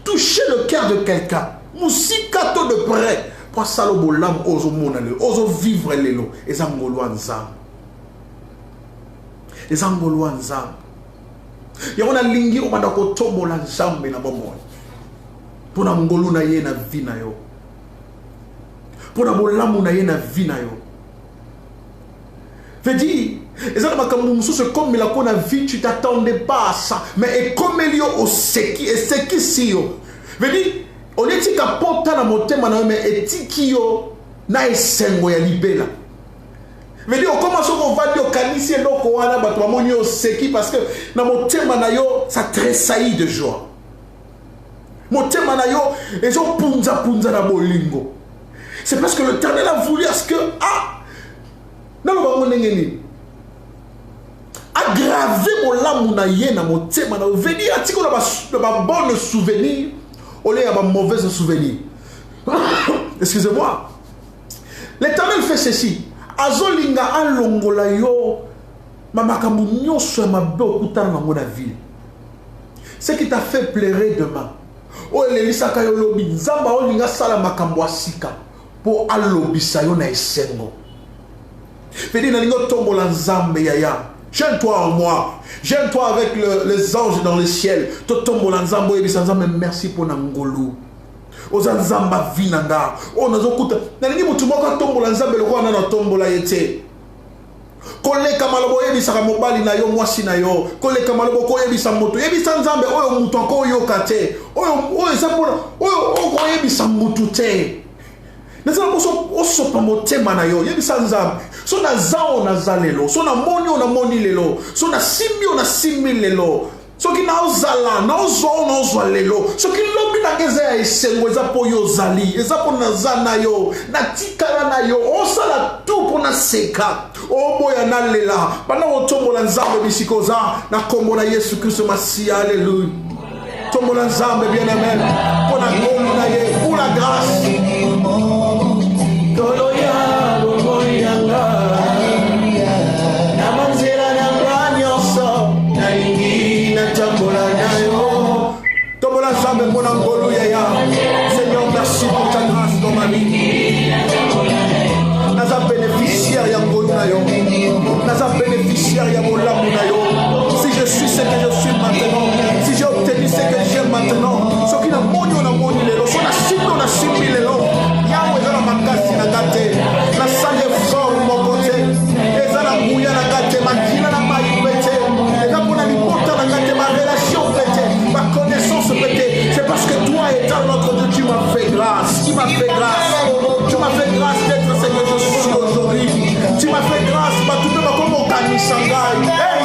toucher le cœur de quelqu'un. Musikato de près. Pour salobo lam ozo monale, ozo vivre l'élo. Et zangolo nzambe. Les Angolois nzambe. Il y a un lingi au mandako tombo la nzambe na bomo. Pour na ngolu na ye na vie na yo. Pour na bolamu na ye na vie na yo. Veut dire, et ça makambu mususu comme la kona vie, tu t'attendais pas à ça, mais comme elio au seki et seki siyo. Veut dire, on est tika porta na motema na mais etikio na esengo ya libela. Mais on commence à dire kanisi eloko wana bato bamoni yo seki parce que na motema na yo ça tressaillit de joie. Motema na yo ezo punza na bolingo. C'est parce que l'Éternel a voulu à ce que na lo bango ngeni aggraver mon lamu na ye na motema na venir atiko na ba bon souvenir au lieu de mauvais souvenir. Excusez-moi. L'Éternel fait ceci. Azolinga alongola yo mamakambu nyonso mabe okutana na ngona ville. Ce qui t'a fait pleurer demain. O lelisaka yo lobi nzamba olinga sala makambo asika po alobisa yo na esengo. Fedi na lingo tombola nzambe yaya. Gêne-toi en moi. Gêne-toi avec les anges dans le ciel. To tombola nzambo ebisa nzambe merci pour nangolu. Ozanzamba vinanga onazokuta nalingi mutu moko tombola nzambe le roi na tombola yete koleka malobo yebisaka mobali na yo mwasi na yo koleka malobo ko yebisa moto yebisa nzambe oyo mutu ko yoka te oyo zapona oyo yebisa mutu te nazala osopa motema na yo yebisa nzambe so na zao na zalelo so na moni lelo so na simbi lelo soki na ozala na ozwa lelo soki lobi na ngeza ya esengo eza po yo zali eza po na zana yo na tikala na yo osala tu po na seka oboya na lela bana otombola nzambe bisikoza na kombo na Yesu Kristo Masia. Alléluia. Tombola nzambe bien-aimé po na kombo na ye pour la grâce Koloya boboyanga Seigneur, merci pour ta grâce dans ma vie. Naza bénéficiaire ya ngonayo. Naza bénéficiaire ya molamunayo. Si je suis ce que je suis maintenant, si j'ai obtenu ce que j'ai maintenant, ce qui n'a moni na moni lelo, so na simbi lelo. Yawe za na makasi na gate. Na sale fort mon côté. Ezana mouya na gate, makina na mai pete. Eza pona lipota na gate ma relation pete, ma connaissance pete. C'est parce que toi étant notre Dieu, tu m'as fait grâce. Tu m'as fait grâce. Tu m'as fait grâce d'être ce que je suis aujourd'hui. Tu m'as fait grâce, ma tout le monde comme au Kanisangai.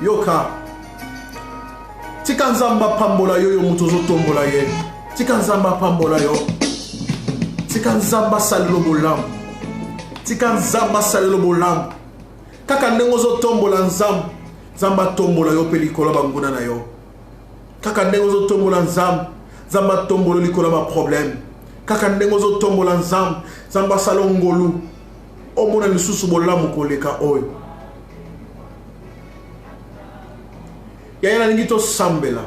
yoka tika nzamba pambola yo mutu ozotombola ye tika nzamba pambola yo tika nzamba salelo bolamu tika nzamba salelo bolamu kaka ndenge ozotombola nzamba tombola yo mpe likolo banguna na yo kaka ndenge ozotombola nzamba tombola likolo baproblème kaka ndenge ozotombola nzamba asala ngolu omona lisusu bolamu koleka oyo yaya nalingi tosambela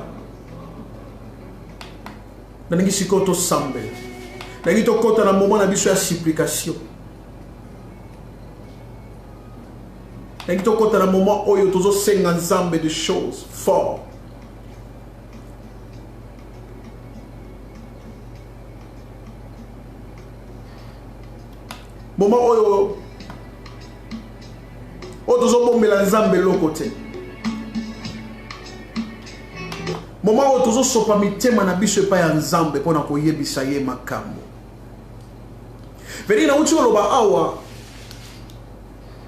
nalingi sikoyo tosambela nalingi tokota na moment na biso ya supplication nalingi tokota na moment oyo tozosenga nzambe de choses fort moment oyo tozobombela nzambe eloko te moment oyo tozosopa mitema na biso epai ya nzambe mpona koyebisa ye makambo veli nauti oloba awa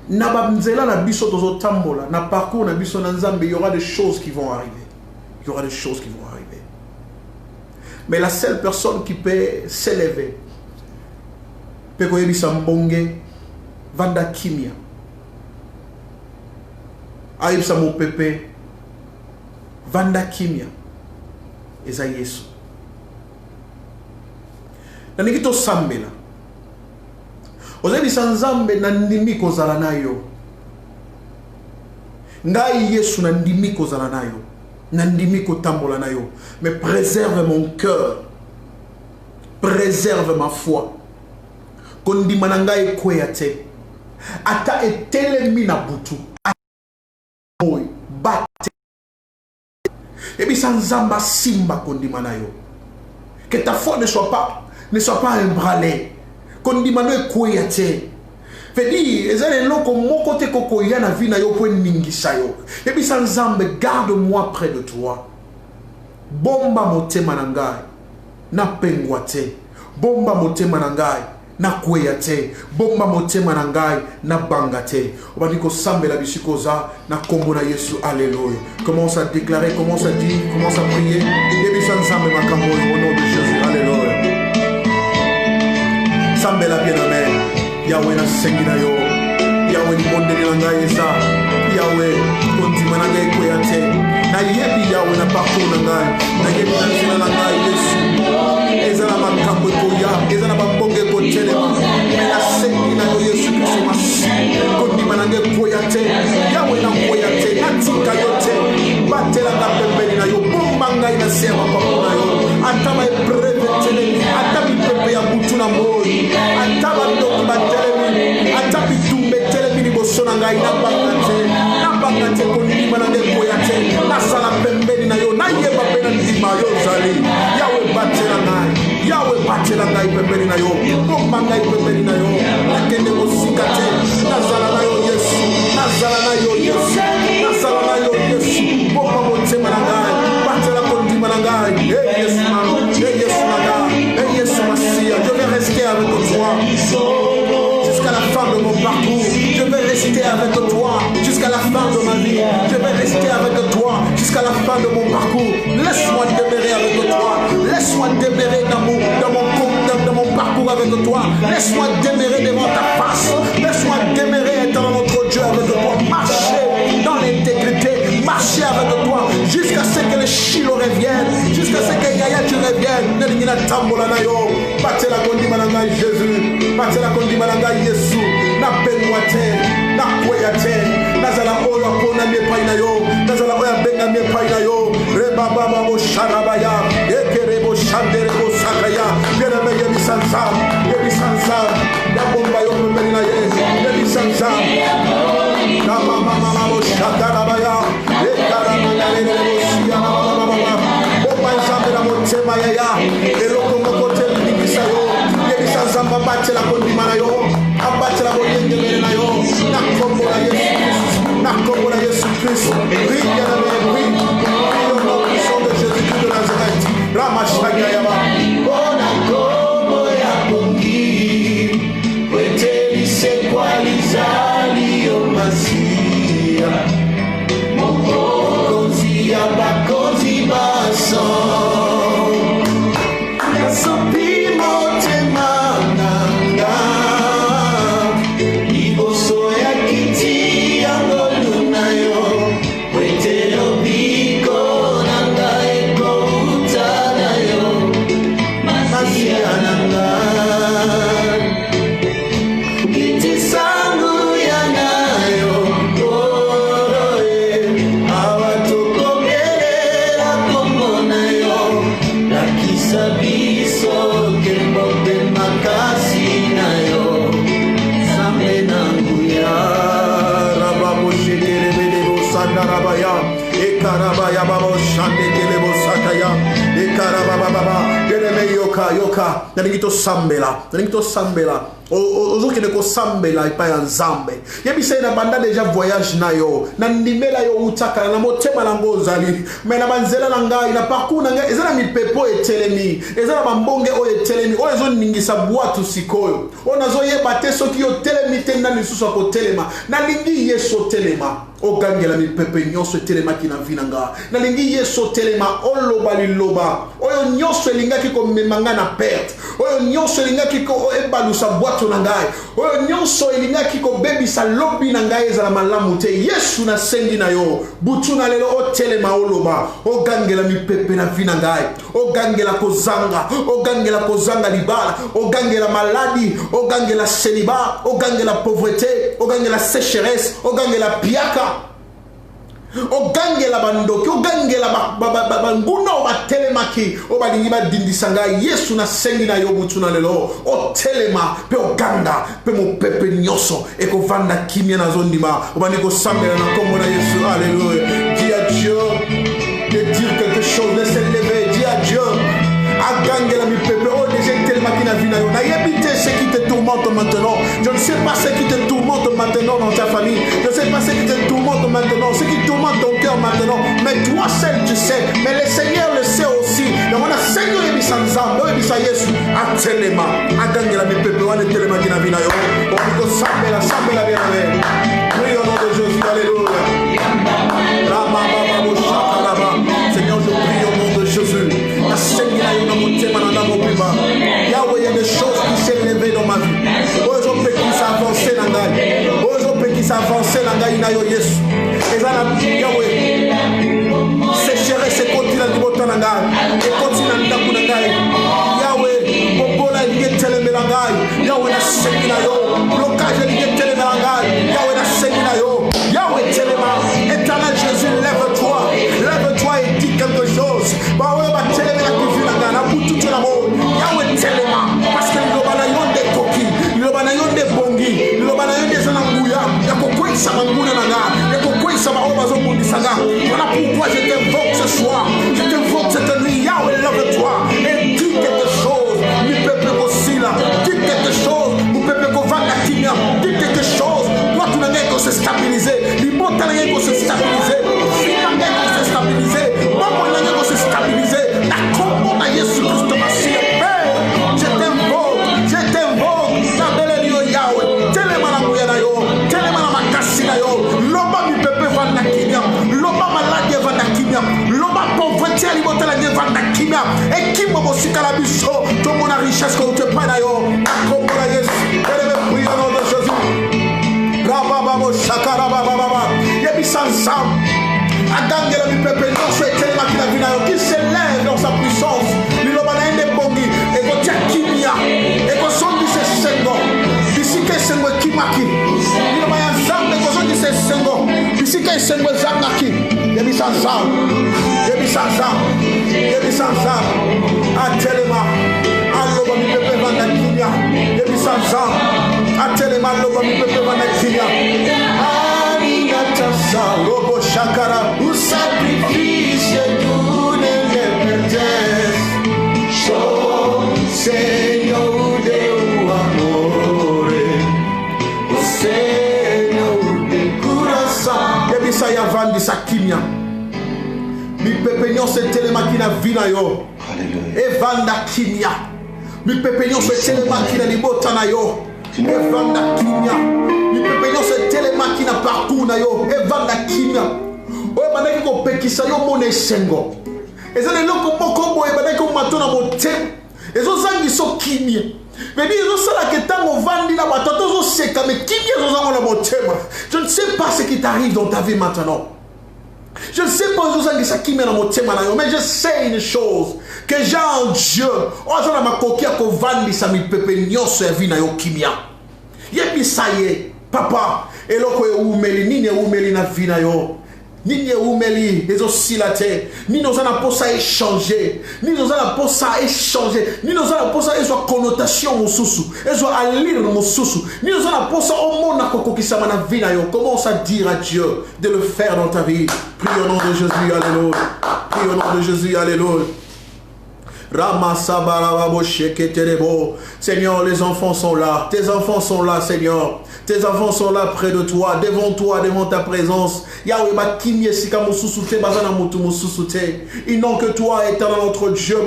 na banzela na biso tozotambola na parcours na biso na nzambe il y aura des choses qui vont arriver il y aura des choses qui vont arriver mais la seule personne qui peut s'élever peut koyebisa mbonge vanda kimia ayebisa mopepe vanda kimia eza yesu nalingi tosambela ozebisa nzambe na ndimi kozala na yo ngai yesu na ndimi kozala na yo na ndimi kotambola na yo mais préserve mon cœur préserve ma foi kondima na ngai ekweya te ata etelemi na butu moy bate ebisa nzamba simba kondima na yo que ta foi ne soit pas ébranlée kondima no ekweya te veut dire ezali eloko moko te kokoya na vie na yo po eningisa yo ebisa nzambe garde-moi près de toi bomba motema na ngai na pengwa te bomba motema na ngai na kweya te bomba motema na ngai na banga te obandi kosambela bisikoza na kombo na Yesu alléluia commence à déclarer commence à dire commence à prier yebisa nzambe makambo au nom de Jésus alléluia sambela bien-aimé Yahweh na sengi na yo Yahweh ni bondeli na ngai eza Yahweh kontima na ngai kweya te na yebi Yahweh na parcours na ngai na yebi na nzela na ngai Yesu ezala makambo ekoya ezala bambonge ekotelema na sengi na yo Yesu Kristo masi kondima na ngai kweya te Yahweh na kweya te natika yo te batelanga pembeni na yo bomba ngai na se ya mapapu na yo ata baepreve telemi ata mipepe ya butu na moi ata bandoko batelemi ata bitumbe telemi liboso na ngai nabanga te kondima na ngai kweya te nasala pembeni na yo nayeba mpe na ndima yo ozali Yahweh batela ngai Yahweh batela ngai pembeni na yo bomba ngai pembeni na yo nakende kosika te nazala na yo Yesu nazala na yo Yesu nazala na yo Yesu bomba motema na ngai batela kondima na ngai Yesu na ngai Yesu Masia je vais rester avec toi jusqu'à la fin de mon parcours je vais rester avec toi jusqu'à la fin de ma vie je vais rester avec toi jusqu'à la fin de mon parcours laisse-moi demeurer avec toi laisse-moi demeurer dans mon parcours avec toi laisse-moi demeurer devant ta face laisse-moi demeurer dans notre Dieu avec toi marcher dans l'intégrité marcher avec toi jusqu'à ce que le Shiloh revienne jusqu'à ce que Yaya tu reviennes nelingina tambola na yo batela kondima na ngai Jésus batela kondima na ngai Yesu na pengwa te na kweya te nazala oyo apona miepai na yo nazala oyo abenga miepai na yo rebababa bo sharabaya ekerebo shanderebo sakaya bien-aimé yebisa nzambe ya bomba yo pembeni na ye yebisa nzambe na mama bo shadarabaya ekaramangalelebo siya bomba nzambe na motema yaya eloko moko te libisa yo yebisa nzambe abatela kondima na yo abatela boyengemele na yo na kombo na Yesu Christ prie bien-aimé prie au nom puissant de Jésus-Christ de Nazareth ramashaka yaba bona kombo ya bongi kweteli se kwalizali yo masia moko Karabaya, et Karabaya Babo Shande Kelebo Sataya, et Karababa Baba, Yeneme Yoka, Yoka, Nanito Sambela, Nanito Sambela. Ozo qui ne ko sambela pa ya nzambe yebisa ina banda déjà voyage na yo na ndimela yo utaka na motema na ngozali mais na banzela na ngai na parcours na ngai ezala mipepo etelemi ezala bambonge o etelemi o ezo ningisa boatu sikoyo ona zo yeba te soki yo telemi te na lisusu ko telema na lingi yeso telema o gangela mipepe nyonso telema ki na vinanga na lingi yeso telema oloba liloba oyo nyonso elingaki ko memanga na perte oyo nyonso elingaki ko ebalusa boatu na ngai oyo nyonso elingaki ko bebisa lobi na ngai ezala malamu te yesu na sengi na yo butu na lelo o telema oloba o gangela mipepe na vina ngai o gangela kozanga libala o gangela maladi o gangela celibat o gangela pauvreté o gangela sécheresse o gangela piaka o gangela bandoki o gangela banguna o batelemaki o balingi badindisa ngai yesu na sengi na yo butu na lelo o telema pe o ganga pe mopepe nyonso ekovanda kimia na zondima o bandi kosambela na kombo na yesu. Alléluia. Dis à Dieu de dire quelque chose, de se lever. Dis à Dieu agangela mi pepe o déjà tellement qui na vie na yo na yebite ce qui te tourmente maintenant. Je ne sais pas ce qui te tourmente maintenant dans ta famille, je ne sais pas ce qui te tourmente maintenant, ce qui tourmente ton cœur maintenant, mais toi seul tu sais, mais le Seigneur le sait aussi. Donc on a Seigneur yebisa nzambe o yebisa yesu atelema agangela mi pepe o ne telema qui na vie na yo o ko sambela bien avec. Oui, au nom de Jésus. Alléluia. Seigneur, je prie au nom de Jésus. Yahweh, il y a des choses qui s'est levées dans ma vie. Aujourd'hui, qui s'avancent dans la vie. Aujourd'hui, qui s'avancent dans la vie. Et ça, Yahweh, sécheresse et continue à dire dans la vie. Et continue à dire dans la vie. Yahweh, Bobola, il y a tellement la vie. Yahweh, la séminaire. Blocage, il y a tellement la vie. Yahweh, la séminaire. Yahweh, tellement. Éternel Jésus, lève-toi. Lève-toi et dis quelque chose. Yahweh telema parce que lobana yonde koki lobana yonde bongi lobana yonde zananguya yakokwisa manguna nanga yakokwisa maoba zobundisa nga. Voilà pourquoi je t'invoque ce soir, je t'invoque cette nuit. Yahweh, lève-toi et dis quelque chose. Mi peuple kosila, dis quelque chose. Mon peuple kovanga kinya, dis quelque chose. Toi tu n'as rien que se stabiliser, l'imota n'a rien que se stabiliser, fina n'a rien que se stabiliser, maman n'a rien que se stabiliser. La combo na Yesu Christ Massia. Je t'invoque, na belle yo Yahweh. Telema na nguya na yo, telema na makasi na yo. Loba mi pepe vanda kimia, loba maladi vanda kimia, loba pauvreté alimenta la vanda kimia. Et qui mo bosika la biso, to mon richesse ko te pa na yo. Comme la Yesu, elle me prie au nom de Jésus. Rababa shakara baba. Yebi sansam. Agangela mi pepe non so telema ki na vina yo qui s'élève dans sa puissance. Lilobana ende bongi e ko kimia e ko sondi se sengo bisike sengo kimaki lilobaya zambe ko sondi se sengo bisike sengo zangaki yebi sansam atelema aloba mi pepe vanda kimia yebi sansam atelema aloba mi pepe vanda kimia robo shakara, o sacrifício tu nem pertence. Oh, Senhor, deu amor, o Senhor de coração. Debi saia vandi sakimia. Mi pepenyo se telema kina vina yo. Evanda kimia. Mi pepenyo se telema kina libota na yo. Evanda kimia. Mi pepenyo se telema kina partout na yo. Evanda kimia. Oye bandaki ko pekisa yo mone sengo. Ezale loko moko boye bandaki ko matona mote. Ezo zangi so kimia. Mais ezo sala ke tango vandi na batato zo seka mais kimia zo zango na motema. Je ne sais pas ce qui t'arrive dans ta vie maintenant. Je ne sais pas mais je sais une chose, que j'ai un Dieu. Oh, je n'ai pas coquille à vendre ça mi pepe nyoso ya vina yo kimia. Yebi ça y est, papa. Et loko e umeli nini umeli na vina yo. Nini umeli ezosilate. Ni nous allons pour ça échanger. Ni nous allons pour ça échanger. Ni nous allons pour ça échanger connotation mususu. Ezo alir mususu. Ni nous allons pour ça au monde na koko kisama na vie na yo. Commence à dire à Dieu de le faire dans ta vie. Prie au nom de Jésus, alléluia. Prie au nom de Jésus, alléluia. Seigneur, les enfants sont là. Tes enfants sont là, Seigneur. Tes enfants sont là près de toi, devant ta présence. Yahweh, ils n'ont que toi, éternel notre Dieu.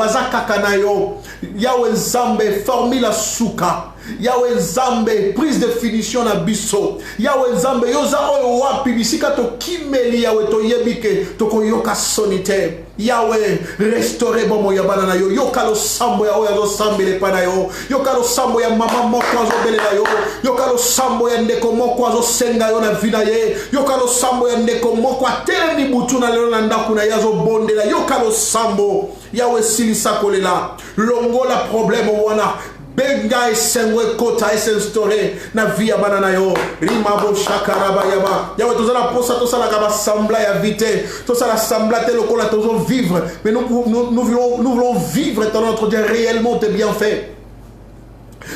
Yahweh Zambe, formi la souka. Yahweh Zambe, prise de finition na biso. Yahweh Zambe, yoza oyo wapi bisika to kimeli Yahweh to yebike to koyoka sonite. Yahweh, restaurez bomo ya banana yo. Yoka lo sambo ya oya zo sambe le pana yo. Yoka lo sambo ya mama moko azo bele na yo. Yoka lo sambo ya ndeko moko azo senga yo na vida ye. Yoka lo sambo ya ndeko moko atele ni butu na lelo na ndaku na yazo bonde la. Yoka lo sambo. Yahweh silisa kolela. Longo la problème wana. Benga esengwe kota esenstore na via banana yo rimabo shakaraba yaba yawe tozala posa tosala kaba sambla ya vite tosala sambla te lokola tozo vivre mais nous voulons vivre dans notre Dieu réellement tes bienfaits.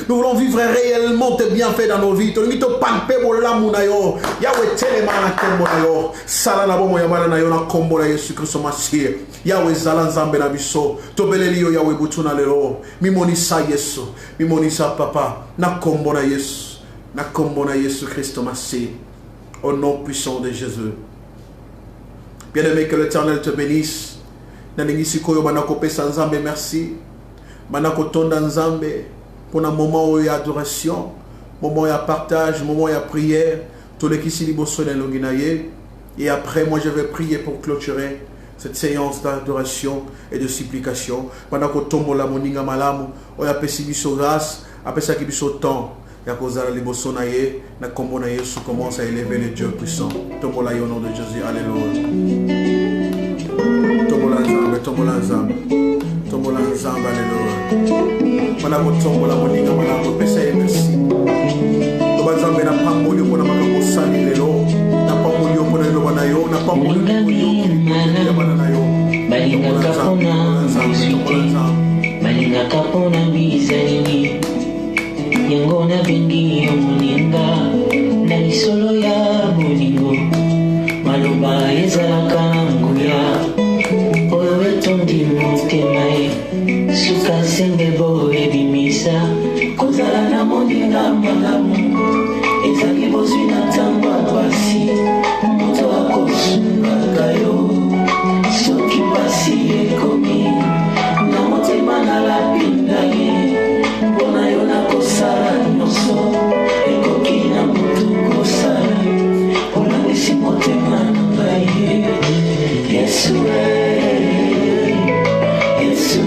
Nous voulons vivre réellement tes bienfaits dans nos vies. Nous voulons palper mon l'amour na yo. Yahweh telema na kombo na yo. Sala na bomo yamana na yo na kombo na Yesu Kristo Masiye. Yahweh zala nzambe na biso. Tobeleli yo Yahweh butuna lelo. Mimonisa Yesu. Mimonisa Papa. Na kombo na Yesu. Na kombo na Yesu Kristo Masiye. Au nom puissant de Jésus. Bien-aimé, que l'Éternel te bénisse. Naningisi koyo manako pesa nzambe merci. Manako tonda nzambe. Pour un moment où il y a adoration, moment où il y a partage, moment où il y a prière, tout le qui s'y et après, moi je vais prier pour clôturer cette séance d'adoration et de supplication. Pendant que tombe la moninga malamu, on a pessimé sur grâce, après ça qui biso temps, il y a cause à la libosonaye, na kombo na Yesu commence à élever le Dieu puissant. Tombe la au nom de Jésus, alléluia. Tombe la zambe, tombe la zambe, tombe la zambe, alléluia. Manako tombo la moninga manako pesa merci. Toba zambe na pambo yo pona makako sali lelo. Na pambo yo pona lelo banayo, na pambo yo pona banayo. Balinga kapona misuke. Balinga kapona bizani. Yango na bengi yo moninga. Na isolo ya bolingo. Maloba ezalaka nguya. Oyo etondi motemae. Suka sembe bo ebimisa kozala na moninga malamu ezaki bozwi na ntango apasi moto akosungaka yo soki pasi ekomi na motema nalapinda ye mpona yo nakosala nyonso ekoki na motu kosala olangisi motema na ngai Yesu Yesu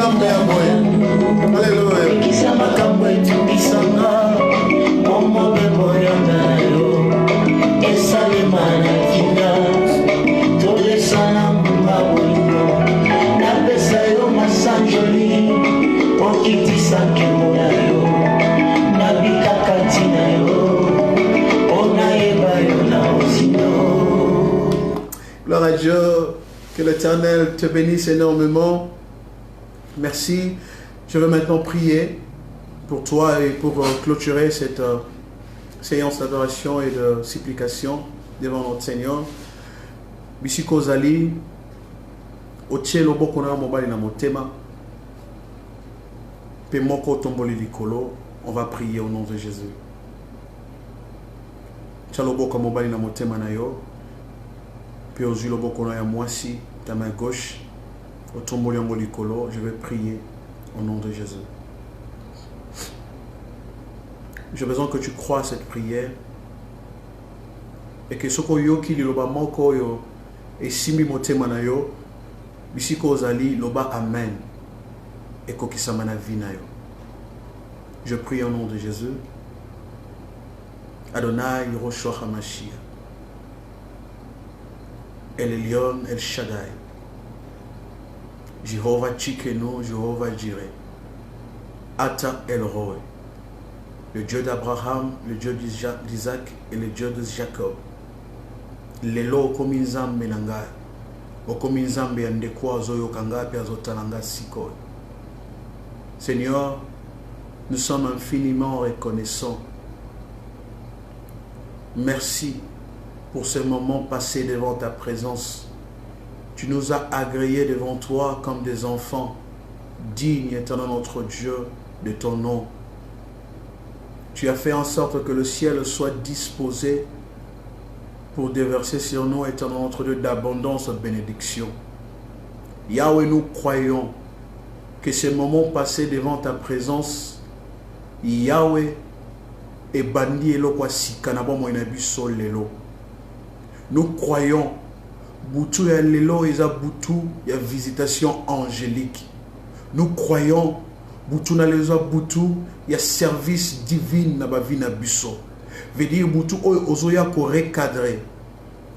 nzambe ya boye. Alléluia. Makambo etumbisanga omobembo yanga yo esalema na kinga tolesana mbuma bolingo napesa yo masanjoli okitisa nkembo na yo nabikaka ntina yo onayeba yo na osino. Gloire à Dieu, que l'Éternel te bénisse énormément. Merci. Je vais maintenant prier pour toi et pour clôturer cette séance d'adoration et de supplication devant notre Seigneur. Bisiko Zali, Otielo Bokona Mobali na Motema, Pemoko Tomboli Likolo, on va prier au nom de Jésus. Tchaloboka Mobali na Motema na yo, puis aux yeux Bokona ya Mwasi, ta main gauche, au Tomboli Likolo, je vais prier au nom de Jésus. J'ai besoin que tu crois à cette prière et que ce que yoki loba moko yo et simbi motema na yo bisiko ozali loba amen et kokisama na vie na yo. Je prie au nom de Jésus. Adonai Yehoshua HaMashiach, El Elyon El Shaddai, Jéhovah Tchikeno, Jéhovah Jireh, Ata El Roi, le Dieu d'Abraham, le Dieu d'Isaac et le Dieu de Jacob. Lelo okominzambe nangai, okominzambe yandekwa zoyo kangapi azotalanga sikoy. Seigneur, nous sommes infiniment reconnaissants. Merci pour ce moment passé devant ta présence. Tu nous as agréés devant toi comme des enfants, dignes, éternel notre Dieu, de ton nom. Tu as fait en sorte que le ciel soit disposé pour déverser sur nous, éternel notre Dieu, d'abondance de bénédiction. Yahweh, nous croyons que ces moments passés devant ta présence, Yahweh, et bandi elokwasi kanabo moinabiso lelo. Nous croyons Boutou ya lelo eza boutou ya visitation angélique. Nous croyons Boutou na leza boutou ya service divin na bavi na biso. Veut dire Boutou ozoya ko recadrer,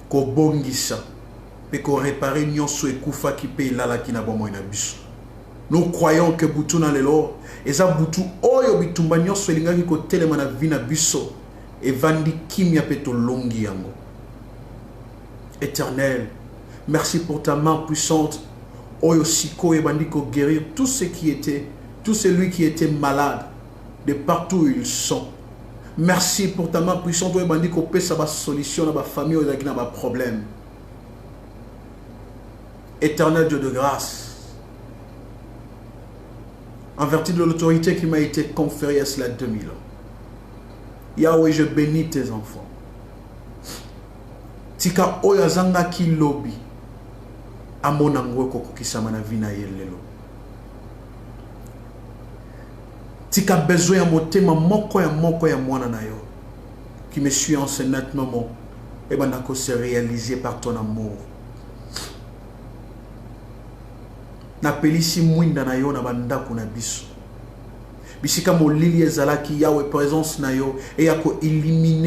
ko bongisa, pe ko réparer nyonso ekufa ki pe lala ki na bomo na biso. Nous croyons que Boutou na lelo eza Boutou oyo bitumba nyonso elingaki ko telema na vi na biso e vandi kimia pe to longi yango. Éternel, merci pour ta main puissante. Oyo siko et bandiko guérir tous ceux qui étaient, tous celui qui était malade de partout où ils sont. Merci pour ta main puissante. Oyo bandiko pesa ba solution na ba famille oyo na ba problème. Éternel Dieu de grâce, en vertu de l'autorité qui m'a été conférée à cela 2000 ans, Yahweh, je bénis tes enfants. Tika oya zanga ki lobi amona ngweko kokisama na vina yelelo. Tika besoin ya motema moko ya mwana na yo qui me suit en ce net moment et bandako se réaliser par ton amour. Na pelisi mwinda na yo na bandako na biso. Bisika molili ezalaki Yahweh présence na yo et yako éliminer